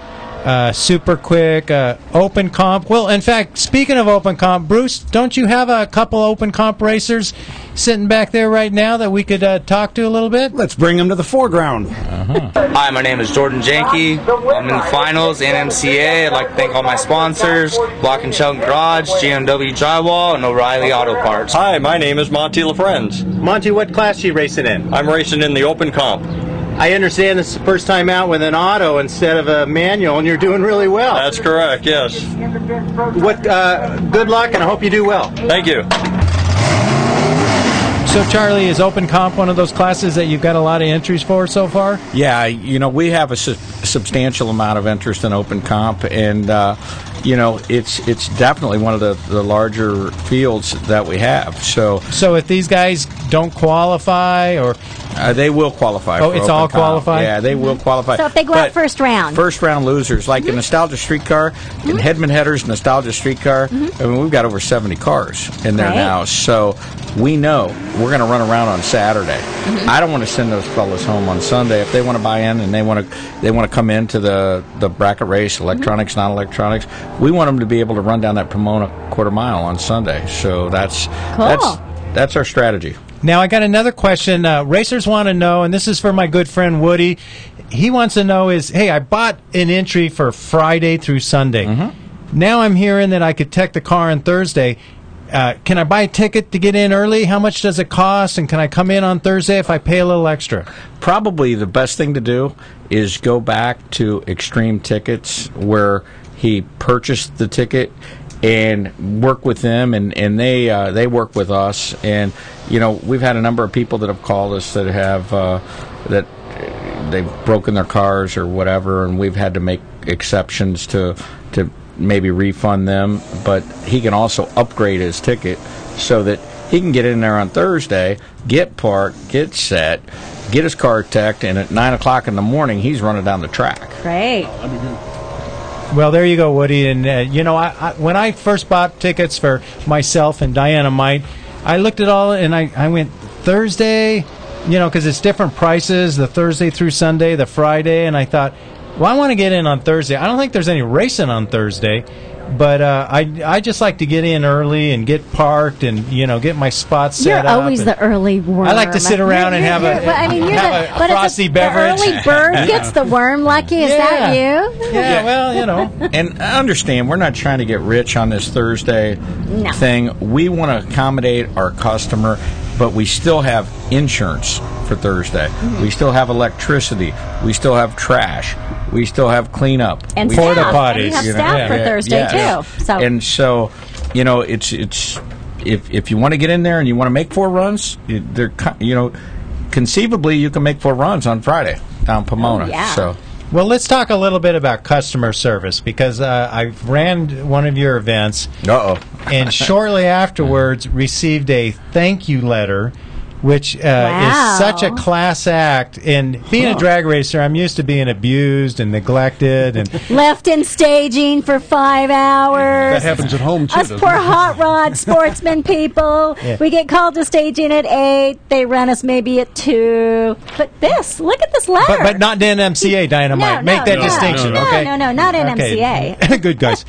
Super Quick, Open Comp. Well, in fact, speaking of Open Comp, Bruce, don't you have a couple Open Comp racers sitting back there right now that we could talk to a little bit? Let's bring them to the foreground. Hi, my name is Jordan Janke. I'm in the finals, NMCA. I'd like to thank all my sponsors, Block and Shelton Garage, GMW Drywall, and O'Reilly Auto Parts. Hi, my name is Monty LaFrenz. Monty, what class are you racing in? I'm racing in the Open Comp. I understand this is the first time out with an auto instead of a manual, and you're doing really well. That's correct, yes. Good luck, and I hope you do well. Thank you. So, Charlie, is Open Comp one of those classes that you've got a lot of entries for so far? Yeah, we have a substantial amount of interest in Open Comp, and it's definitely one of the larger fields that we have. So if these guys don't qualify, or they will qualify. Oh, for it's Open all Comp. qualified? Yeah, they will qualify. So if they go out first round losers, like in Nostalgia Streetcar, in Hedman Headers Nostalgia Streetcar, I mean, we've got over 70 cars in there now. So we know we're going to run around on Saturday. I don't want to send those fellas home on Sunday. If they want to buy in and they want to come into the bracket race, electronics, non-electronics, we want them to be able to run down that Pomona quarter mile on Sunday. So that's our strategy. Now, I got another question. Racers want to know, and this is for my good friend Woody. He wants to know hey, I bought an entry for Friday through Sunday. Now I'm hearing that I could tech the car on Thursday. Can I buy a ticket to get in early? How much does it cost? And can I come in on Thursday if I pay a little extra? Probably the best thing to do is go back to Extreme Tickets where he purchased the ticket and work with them, and they work with us. And we've had a number of people that have called us that have that they've broken their cars or whatever, and we've had to make exceptions to maybe refund them. But he can also upgrade his ticket so that he can get in there on Thursday, get parked, get set, get his car teched, and at 9 o'clock in the morning he's running down the track. Great. Well, there you go, Woody. And, I when I first bought tickets for myself and Diana-mite, I looked at all, and I went Thursday, because it's different prices, the Thursday through Sunday, the Friday, and I thought, well, I want to get in on Thursday. I don't think there's any racing on Thursday, but I just like to get in early and get parked and, get my spots set up. You're always the early worm. I like to sit around and have a frosty beverage. The early bird gets the worm, Lucky. Is that you? Yeah, well, And I understand, we're not trying to get rich on this Thursday thing. We want to accommodate our customer, but we still have insurance for Thursday. We still have electricity. We still have trash. We still have cleanup. And porta staff. potties. And you have staff for Thursday, too. So. And so, it's if you want to get in there and you want to make 4 runs, conceivably you can make 4 runs on Friday down Pomona. Oh, yeah. So. Well, let's talk a little bit about customer service, because I ran one of your events. And shortly afterwards received a thank you letter, which is such a class act. And being a drag racer, I'm used to being abused and neglected and left in staging for 5 hours. That happens at home too. Us poor hot rod sportsman people. We get called to staging at 8. They run us maybe at 2. But look at this letter. But not NMCA, Dynamite. Make that distinction, okay? No, not NMCA. Good guys.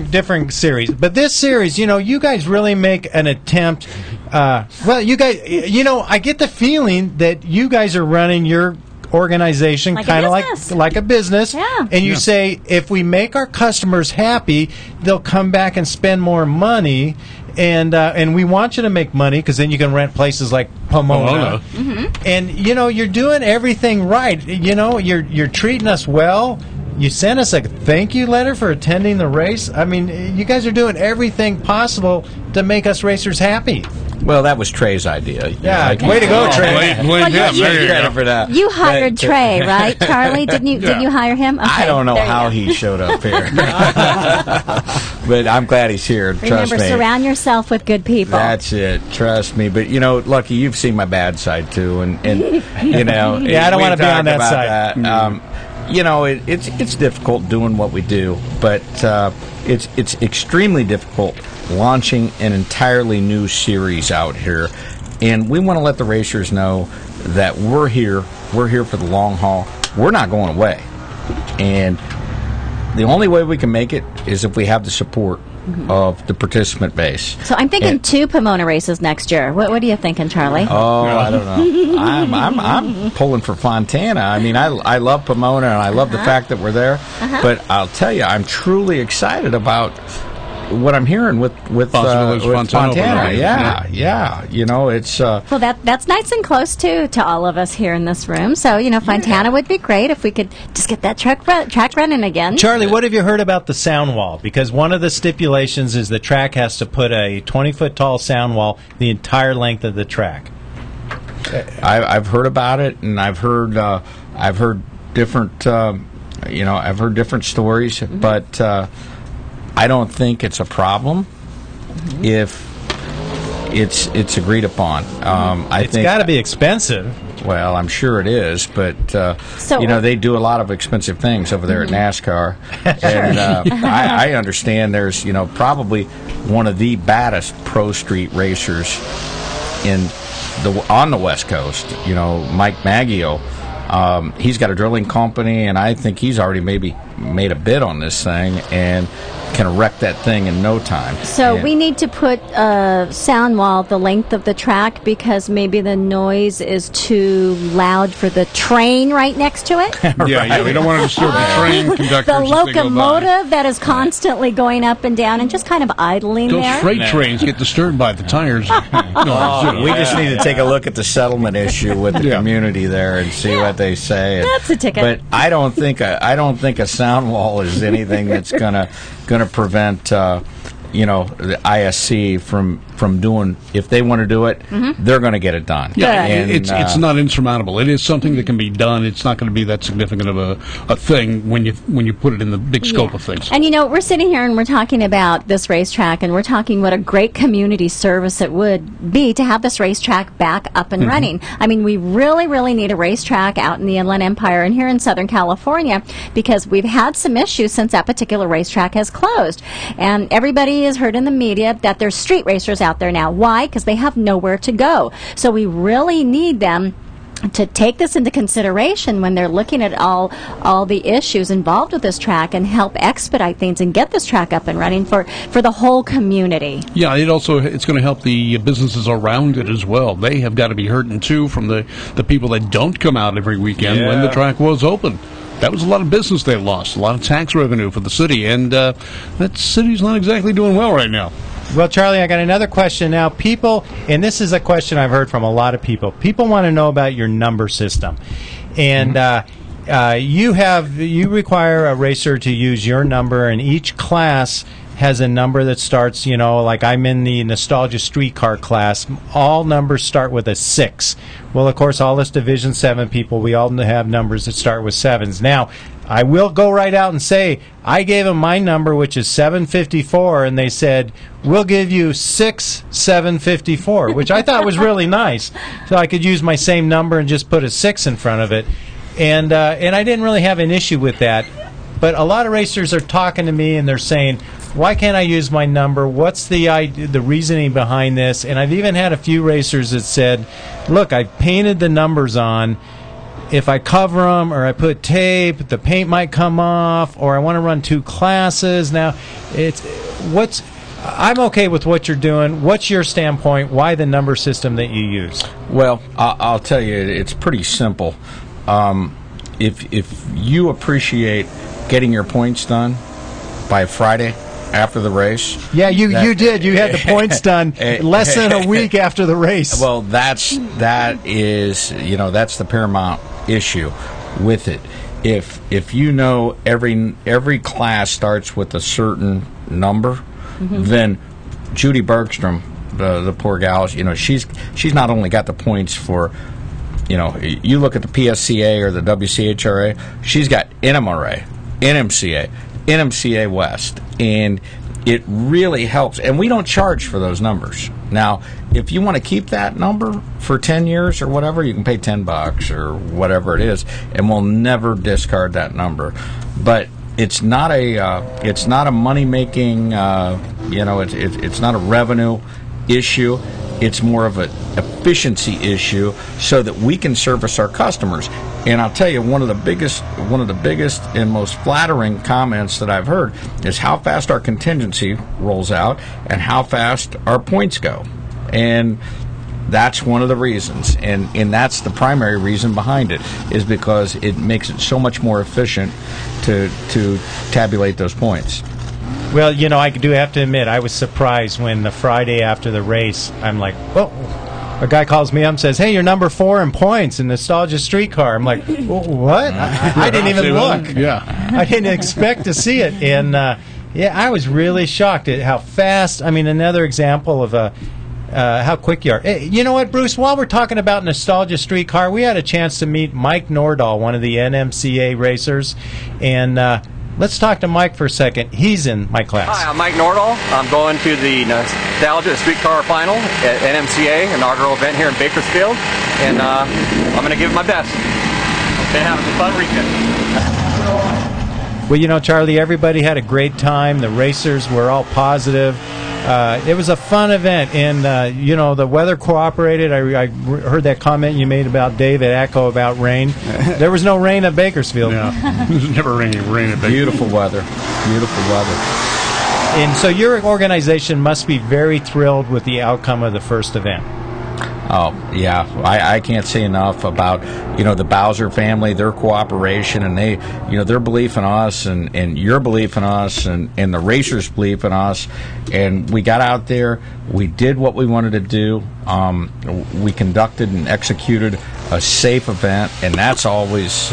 Different series. But this series, you guys really make an attempt Well, you guys, I get the feeling that you guys are running your organization kind of like a business. Yeah. And you say, if we make our customers happy, they'll come back and spend more money. And we want you to make money because then you can rent places like Pomona. Mm-hmm. And, you're doing everything right. You're treating us well. You sent us a thank you letter for attending the race. I mean, you guys are doing everything possible to make us racers happy. Well, that was Trey's idea. Yeah, way to go, Trey. Blame him for that. You hired Trey, right, Charlie? Did you hire him? Okay, I don't know there you how go. he showed up here. But I'm glad he's here. Trust Remember, me. surround yourself with good people. That's it. Trust me. But Lucky, you've seen my bad side too, and Yeah, I don't want to be on that side. It's difficult doing what we do, but it's extremely difficult launching an entirely new series out here, and we want to let the racers know that we're here for the long haul. We're not going away, and the only way we can make it is if we have the support of the participant base. So I'm thinking 2 Pomona races next year. What are you thinking, Charlie? Oh, I don't know. I'm pulling for Fontana. I mean, I love Pomona and I love the fact that we're there. But I'll tell you, I'm truly excited about what I'm hearing with Fontana. Yeah. It's Well, that's nice and close to all of us here in this room. So Fontana would be great if we could just get that track running again. Charlie, what have you heard about the sound wall? Because one of the stipulations is the track has to put a 20-foot tall sound wall the entire length of the track. I've heard about it, and I've heard different I've heard different stories, but I don't think it's a problem if it's agreed upon. I think it's got to be expensive. Well, I'm sure it is, but they do a lot of expensive things over there at NASCAR, and I understand there's probably one of the baddest pro street racers on the West Coast. Mike Maggio. He's got a drilling company, and I think he's already maybe made a bid on this thing and can wreck that thing in no time. So we need to put a sound wall the length of the track because maybe the noise is too loud for the train right next to it. Yeah, we don't want to disturb the train conductors. The locomotive that is constantly going up and down and just kind of idling Those there. freight trains get disturbed by the tires. We just need to take a look at the settlement issue with the community there and see what they say. That's a ticket. But I don't think a sound wall is anything that's gonna prevent the ISC from doing. If they want to do it, they're going to get it done. Yeah, and, it's not insurmountable. It is something that can be done. It's not going to be that significant of a thing when you put it in the big scope of things. And we're sitting here and we're talking about this racetrack, and we're talking what a great community service it would be to have this racetrack back up and running. I mean, we really, really need a racetrack out in the Inland Empire and here in Southern California because we've had some issues since that particular racetrack has closed. And everybody has heard in the media that there's street racers out there now. Why? Because they have nowhere to go. So we really need them to take this into consideration when they're looking at all the issues involved with this track and help expedite things and get this track up and running for the whole community. Yeah, it's going to help the businesses around it as well. They have got to be hurting too from the people that don't come out every weekend when the track was open. That was a lot of business they lost, a lot of tax revenue for the city, and that city's not exactly doing well right now. Well, Charlie, I got another question now. People, and this is a question I've heard from a lot of people. People want to know about your number system, and you require a racer to use your number, and each class has a number that starts, like I'm in the Nostalgia Streetcar class. All numbers start with a 6. Well, of course, all us Division 7 people, we all have numbers that start with 7s. Now, I will go right out and say, I gave them my number, which is 754, and they said, we'll give you 754, which I thought was really nice. So I could use my same number and just put a 6 in front of it. And I didn't really have an issue with that. But a lot of racers are talking to me, and they're saying, why can't I use my number? What's the reasoning behind this? And I've even had a few racers that said, look, I painted the numbers on. If I cover them or I put tape, the paint might come off, or I want to run 2 classes. Now, I'm okay with what you're doing. What's your standpoint? Why the number system that you use? Well, I'll tell you, it's pretty simple. If you appreciate getting your points done by Friday after the race, yeah, you did. You had the points done less than a week after the race. Well, that is that's the paramount issue with it. If you know every class starts with a certain number, then Judy Bergstrom, the poor gal, she's not only got the points for, you look at the PSCA or the WCHRA, she's got NMRA, NMCA, NMCA West, and it really helps. And we don't charge for those numbers. Now, if you want to keep that number for 10 years or whatever, you can pay $10 or whatever it is, and we'll never discard that number. But it's not a money making, it's not a revenue issue. It's more of an efficiency issue so that we can service our customers. And I'll tell you, one of the biggest and most flattering comments that I've heard is how fast our contingency rolls out and how fast our points go. And that's one of the reasons, and that's the primary reason behind it, is because it makes it so much more efficient to tabulate those points. Well, I do have to admit, I was surprised when the Friday after the race, I'm like, whoa. A guy calls me up and says, hey, you're number 4 in points in Nostalgia Streetcar. I'm like, what? I didn't even look. Yeah. I didn't expect to see it. And, I was really shocked at how fast. I mean, another example of how quick you are. Hey, you know what, Bruce? While we're talking about Nostalgia Streetcar, we had a chance to meet Mike Nordahl, one of the NMCA racers. And let's talk to Mike for a second. He's in my class. Hi, I'm Mike Nordahl. I'm going to the Nostalgia Streetcar Final at NMCA, inaugural event here in Bakersfield, and I'm going to give it my best. Been having a fun weekend. Well, Charlie, everybody had a great time. The racers were all positive. It was a fun event, and the weather cooperated. I heard that comment you made about Dave at Echo about rain. There was no rain at Bakersfield. Yeah, there's never rain at Bakersfield. Beautiful weather. And so your organization must be very thrilled with the outcome of the first event. Oh, yeah. I can't say enough about, the Bowser family, their cooperation, and they, their belief in us and your belief in us and the racers' belief in us. And we got out there. We did what we wanted to do. We conducted and executed a safe event, and that's always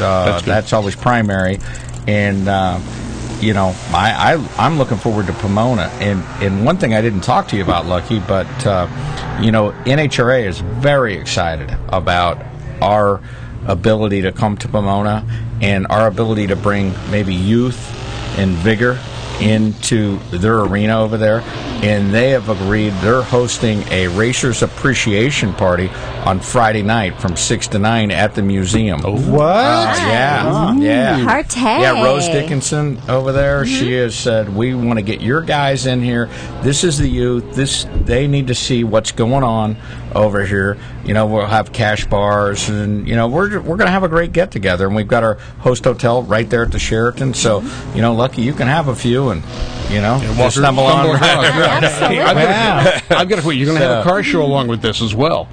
primary. And I'm looking forward to Pomona. And one thing I didn't talk to you about, Lucky, but NHRA is very excited about our ability to come to Pomona and our ability to bring maybe youth and vigor into their arena over there, and they have agreed. They're hosting a Racers Appreciation Party on Friday night from 6 to 9 at the museum. What? Yeah. Partay. Yeah, Rose Dickinson over there, she has said, we want to get your guys in here. This is the youth. They need to see what's going on over here. We'll have cash bars, and we're going to have a great get together. And we've got our host hotel right there at the Sheraton. So Lucky, you can have a few, and just stumble on. I've got to quit. You're going to have a car show along with this as well.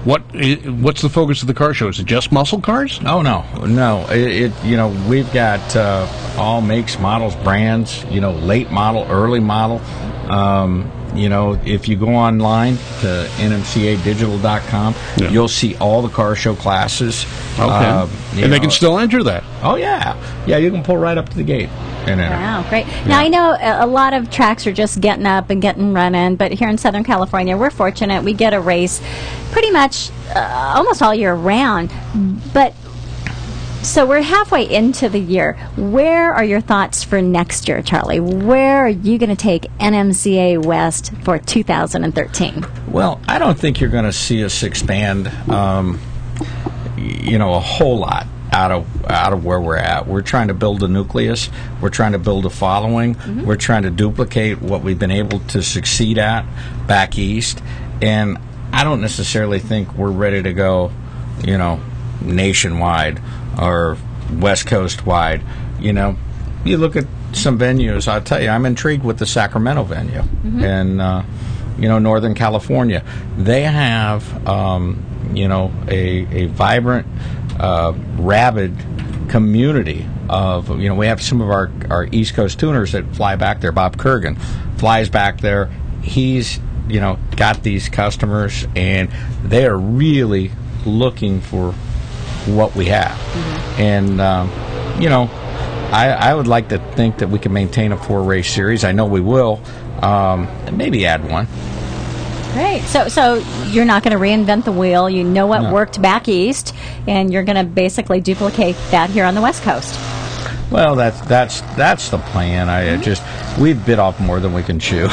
What's the focus of the car show? Is it just muscle cars? Oh no. We've got all makes, models, brands. Late model, early model. If you go online to nmcadigital.com, you'll see all the car show classes. Okay. And they can still enter that. Oh, yeah. Yeah, you can pull right up to the gate and enter. Wow, great. Now, I know a lot of tracks are just getting up and getting running, but here in Southern California, we're fortunate. We get a race pretty much almost all year round. But so we're halfway into the year. Where are your thoughts for next year, Charlie? Where are you going to take NMCA West for 2013? Well, I don't think you're going to see us expand, a whole lot out of where we're at. We're trying to build a nucleus. We're trying to build a following. Mm-hmm. We're trying to duplicate what we've been able to succeed at back east. And I don't necessarily think we're ready to go, nationwide or West Coast wide. You look at some venues. I'll tell you, I'm intrigued with the Sacramento venue in Northern California. They have a vibrant, rabid community of we have some of our East Coast tuners that fly back there. Bob Kurgan flies back there. He's got these customers, and they are really looking for what we have. And I would like to think that we can maintain a 4-race series. I know we will. And maybe add one. Great. So you're not going to reinvent the wheel. You know what worked back east, and you're going to basically duplicate that here on the West Coast. Well, that's the plan. We've bit off more than we can chew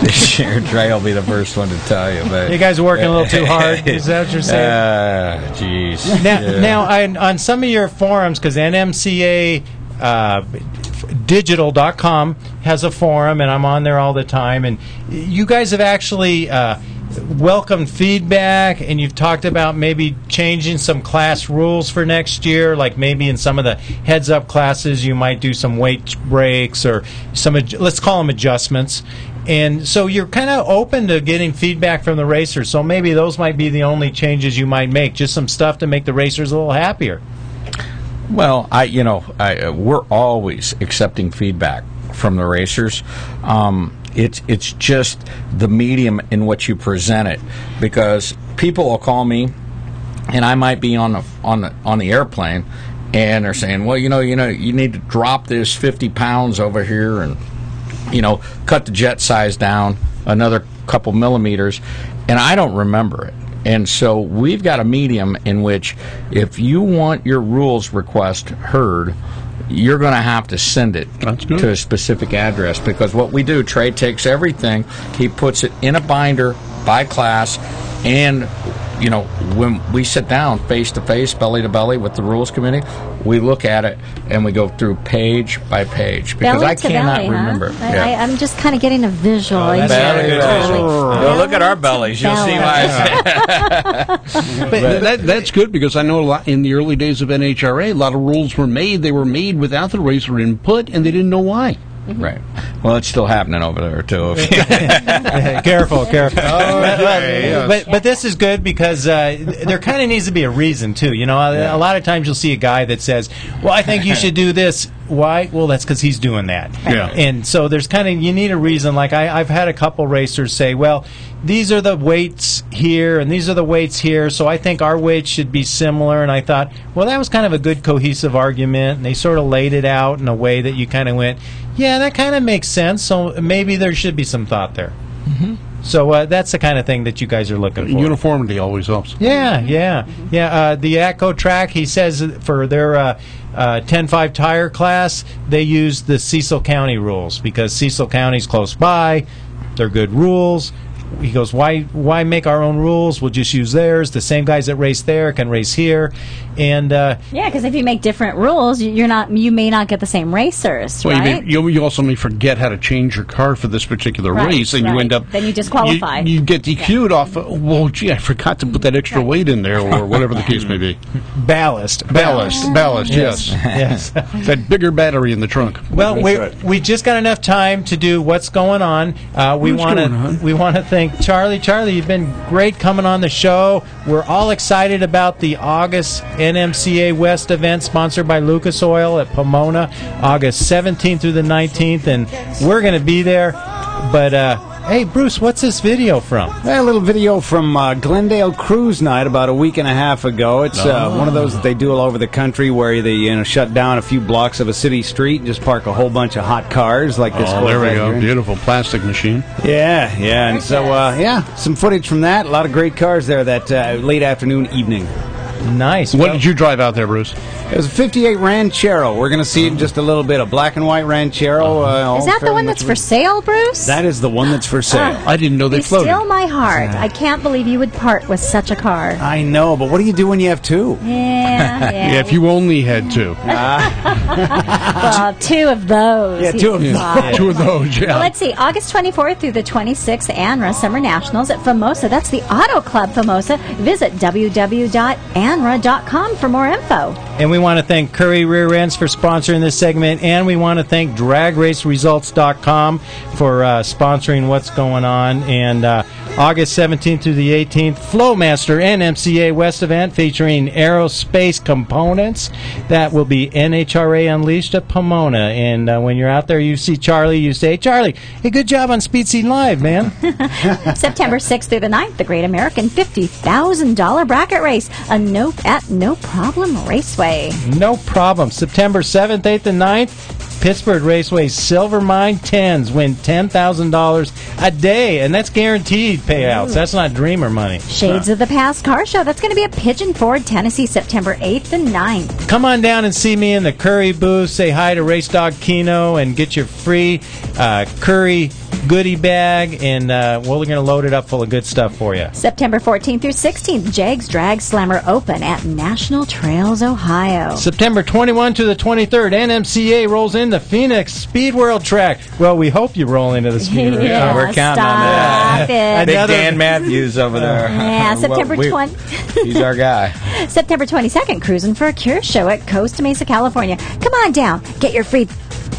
this year. Trey will be the first one to tell you. But you guys are working a little too hard. Is that what you're saying? Jeez. Now, on some of your forums, because NMCA digital.com has a forum, and I'm on there all the time, and you guys have actually welcomed feedback, and you've talked about maybe changing some class rules for next year, like maybe in some of the heads-up classes you might do some weight breaks or some, let's call them adjustments. And so you're kind of open to getting feedback from the racers, so maybe those might be the only changes you might make, just some stuff to make the racers a little happier. Well, we're always accepting feedback from the racers. It's just the medium in which you present it, because people will call me, and I might be on the airplane, and they're saying, well, you need to drop this 50 pounds over here, and cut the jet size down another couple millimeters, and I don't remember it. And so we've got a medium in which if you want your rules request heard, you're going to have to send it to a specific address, because what we do, Trey takes everything, he puts it in a binder by class, and when we sit down face to face, belly to belly with the rules committee, we look at it and we go through page by page, because I cannot remember. I'm just kind of getting a visual. Well, look at our bellies. You'll see why I say. But that's good, because I know in the early days of NHRA, a lot of rules were made. They were made without the racer input, and they didn't know why. Right. Well, it's still happening over there too. Careful. But this is good, because there kind of needs to be a reason too. A lot of times you'll see a guy that says, "Well, I think you should do this." Why? Well, that's because he's doing that. Yeah. And so there's you need a reason. Like I've had a couple racers say, "Well, these are the weights here and these are the weights here, so I think our weights should be similar." And I thought, well, that was kind of a good cohesive argument, and they sort of laid it out in a way that you kind of went, yeah, that kind of makes sense, so maybe there should be some thought there. So that's the kind of thing that you guys are looking for. Uniformity always helps. Yeah. The ATCO track, he says for their 10.5 tire class, they use the Cecil County rules, because Cecil County's close by. They're good rules. He goes, why make our own rules? We'll just use theirs. The same guys that race there can race here. And because if you make different rules, you may not get the same racers, well, right? You also may forget how to change your car for this particular race, and you end up... Then you disqualify. You get DQ'd off... Well, gee, I forgot to put that extra weight in there, or whatever the case may be. Ballast, yes. That bigger battery in the trunk. Well, we just got enough time to do what's going on. We want to thank Charlie. Charlie, you've been great coming on the show. We're all excited about the August NMCA West event sponsored by Lucas Oil at Pomona, August 17th through the 19th, and we're going to be there. But hey, Bruce, what's this video from? A little video from Glendale Cruise Night about a week and a half ago. It's one of those that they do all over the country, where they shut down a few blocks of a city street and just park a whole bunch of hot cars like this. Oh, there we go. Beautiful plastic machine. Yeah. And so, some footage from that. A lot of great cars there that late afternoon, evening. Nice. What did you drive out there, Bruce? It was a 58 Ranchero. We're going to see in just a little bit, a black and white Ranchero. Is that the one that's for sale, Bruce? That is the one that's for sale. I didn't know they floated. You steal my heart. I can't believe you would part with such a car. I know, but what do you do when you have two? Yeah. If you only had two. Well, two of those. Yeah, two of those. Two of those, yeah. Well, let's see. August 24th through the 26th, ANRA Summer Nationals at FAMOSA. That's the Auto Club FAMOSA. Visit www.anra.com. Canra.com for more info. And we want to thank Curry Rear Ends for sponsoring this segment, and we want to thank DragRaceResults.com for sponsoring what's going on. And August 17th through the 18th, Flowmaster NMCA West event featuring aerospace components. That will be NHRA Unleashed at Pomona. And when you're out there, you see Charlie, you say, Charlie, hey, good job on Speed Scene Live, man. September 6th through the 9th, the Great American $50,000 bracket race, at No Problem Raceway. No problem. September 7th, 8th, and 9th, Pittsburgh Raceway Silver Mine 10s win $10,000 a day, and that's guaranteed payouts. That's not dreamer money. Shades of the Past Car Show. That's going to be at Pigeon Forge, Tennessee, September 8th and 9th. Come on down and see me in the Curry booth. Say hi to Race Dog Kino and get your free Curry goodie bag, and we're going to load it up full of good stuff for you. September 14th through 16th, Jags Drag Slammer Open at National Trails, Ohio. September 21 to the 23rd, NMCA rolls in the Phoenix Speed World Track. Well, we hope you roll into the Speed World Track. We're counting on that. It. Big Dan Matthews over there. Yeah, September 20. He's our guy. September 22nd, Cruising for a Cure show at Costa Mesa, California. Come on down. Get your free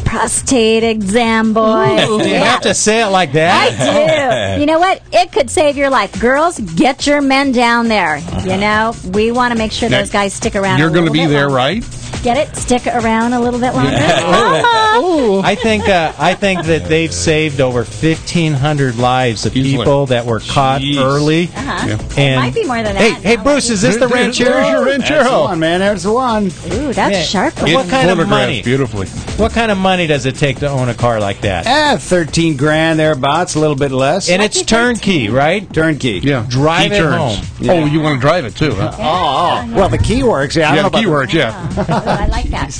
prostate exam, boy. Do you have to say it like that? I do. You know what? It could save your life. Girls, get your men down there. You know, we want to make sure those guys stick around. You're going to be there, right? Get it? Stick around a little bit longer. I think that they've saved over 1,500 lives of people that were caught early. It And might be more than that. hey, Bruce, is this the Ranchero? There's your Ranchero. That's the one, man. There's the one. Ooh, that's sharp. What kind of money? Beautifully. What kind of money does it take to own a car like that? 13 grand thereabouts, a little bit less. And it's turnkey, right? Turnkey. Yeah. Drive Key it turns. home. Yeah. Oh, you want to drive it too, huh? Well, the key works. Yeah, I don't know the key about works, yeah. I like that.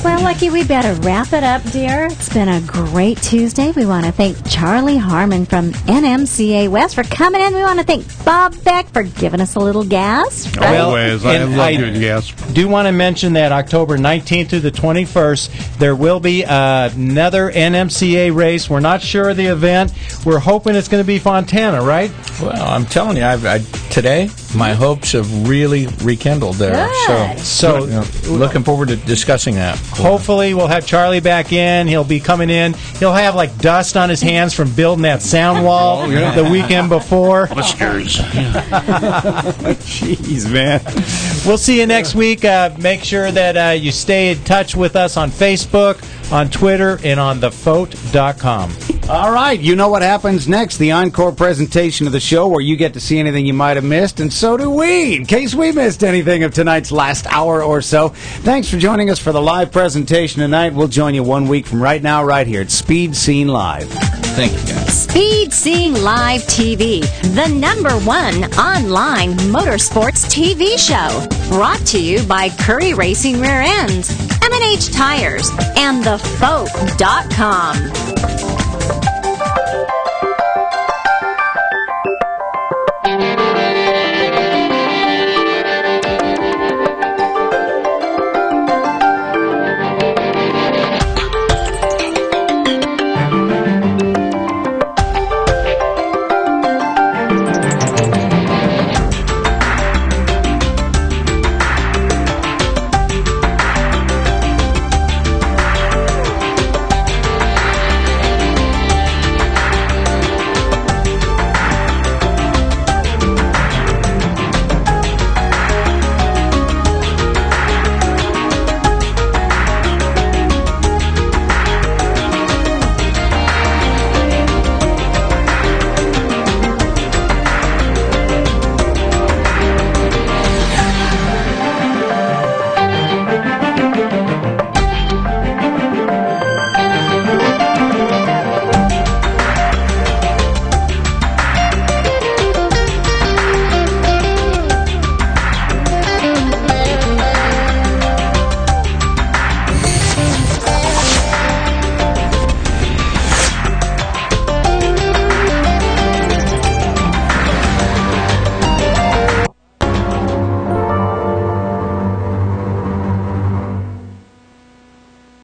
Well, Lucky, we better wrap it up, dear. It's been a great Tuesday. We want to thank Charlie Harmon from NMCA West for coming in. We want to thank Bob Beck for giving us a little gas. Right? Always. I and love doing gas. Do want to mention that October 19th through the 21st, there will be another NMCA race. We're not sure of the event. We're hoping it's going to be Fontana, right? Well, I'm telling you, today my hopes have really rekindled there. Good. So looking forward to discussing that. Hopefully we'll have Charlie back in. He'll be coming in. He'll have like dust on his hands from building that sound wall the weekend before. Blisters. Jeez, man. We'll see you next week. Make sure that you stay in touch with us on Facebook, on Twitter, and on thefote.com. All right, you know what happens next. The encore presentation of the show where you get to see anything you might have missed, and so do we, in case we missed anything of tonight's last hour or so. Thanks for joining us for the live presentation tonight. We'll join you 1 week from right now, right here at Speed Scene Live. Thank you, guys. Speed Scene Live TV, the #1 online motorsports TV show. Brought to you by Curry Racing Rear Ends, M&H Tires, and thefote.com.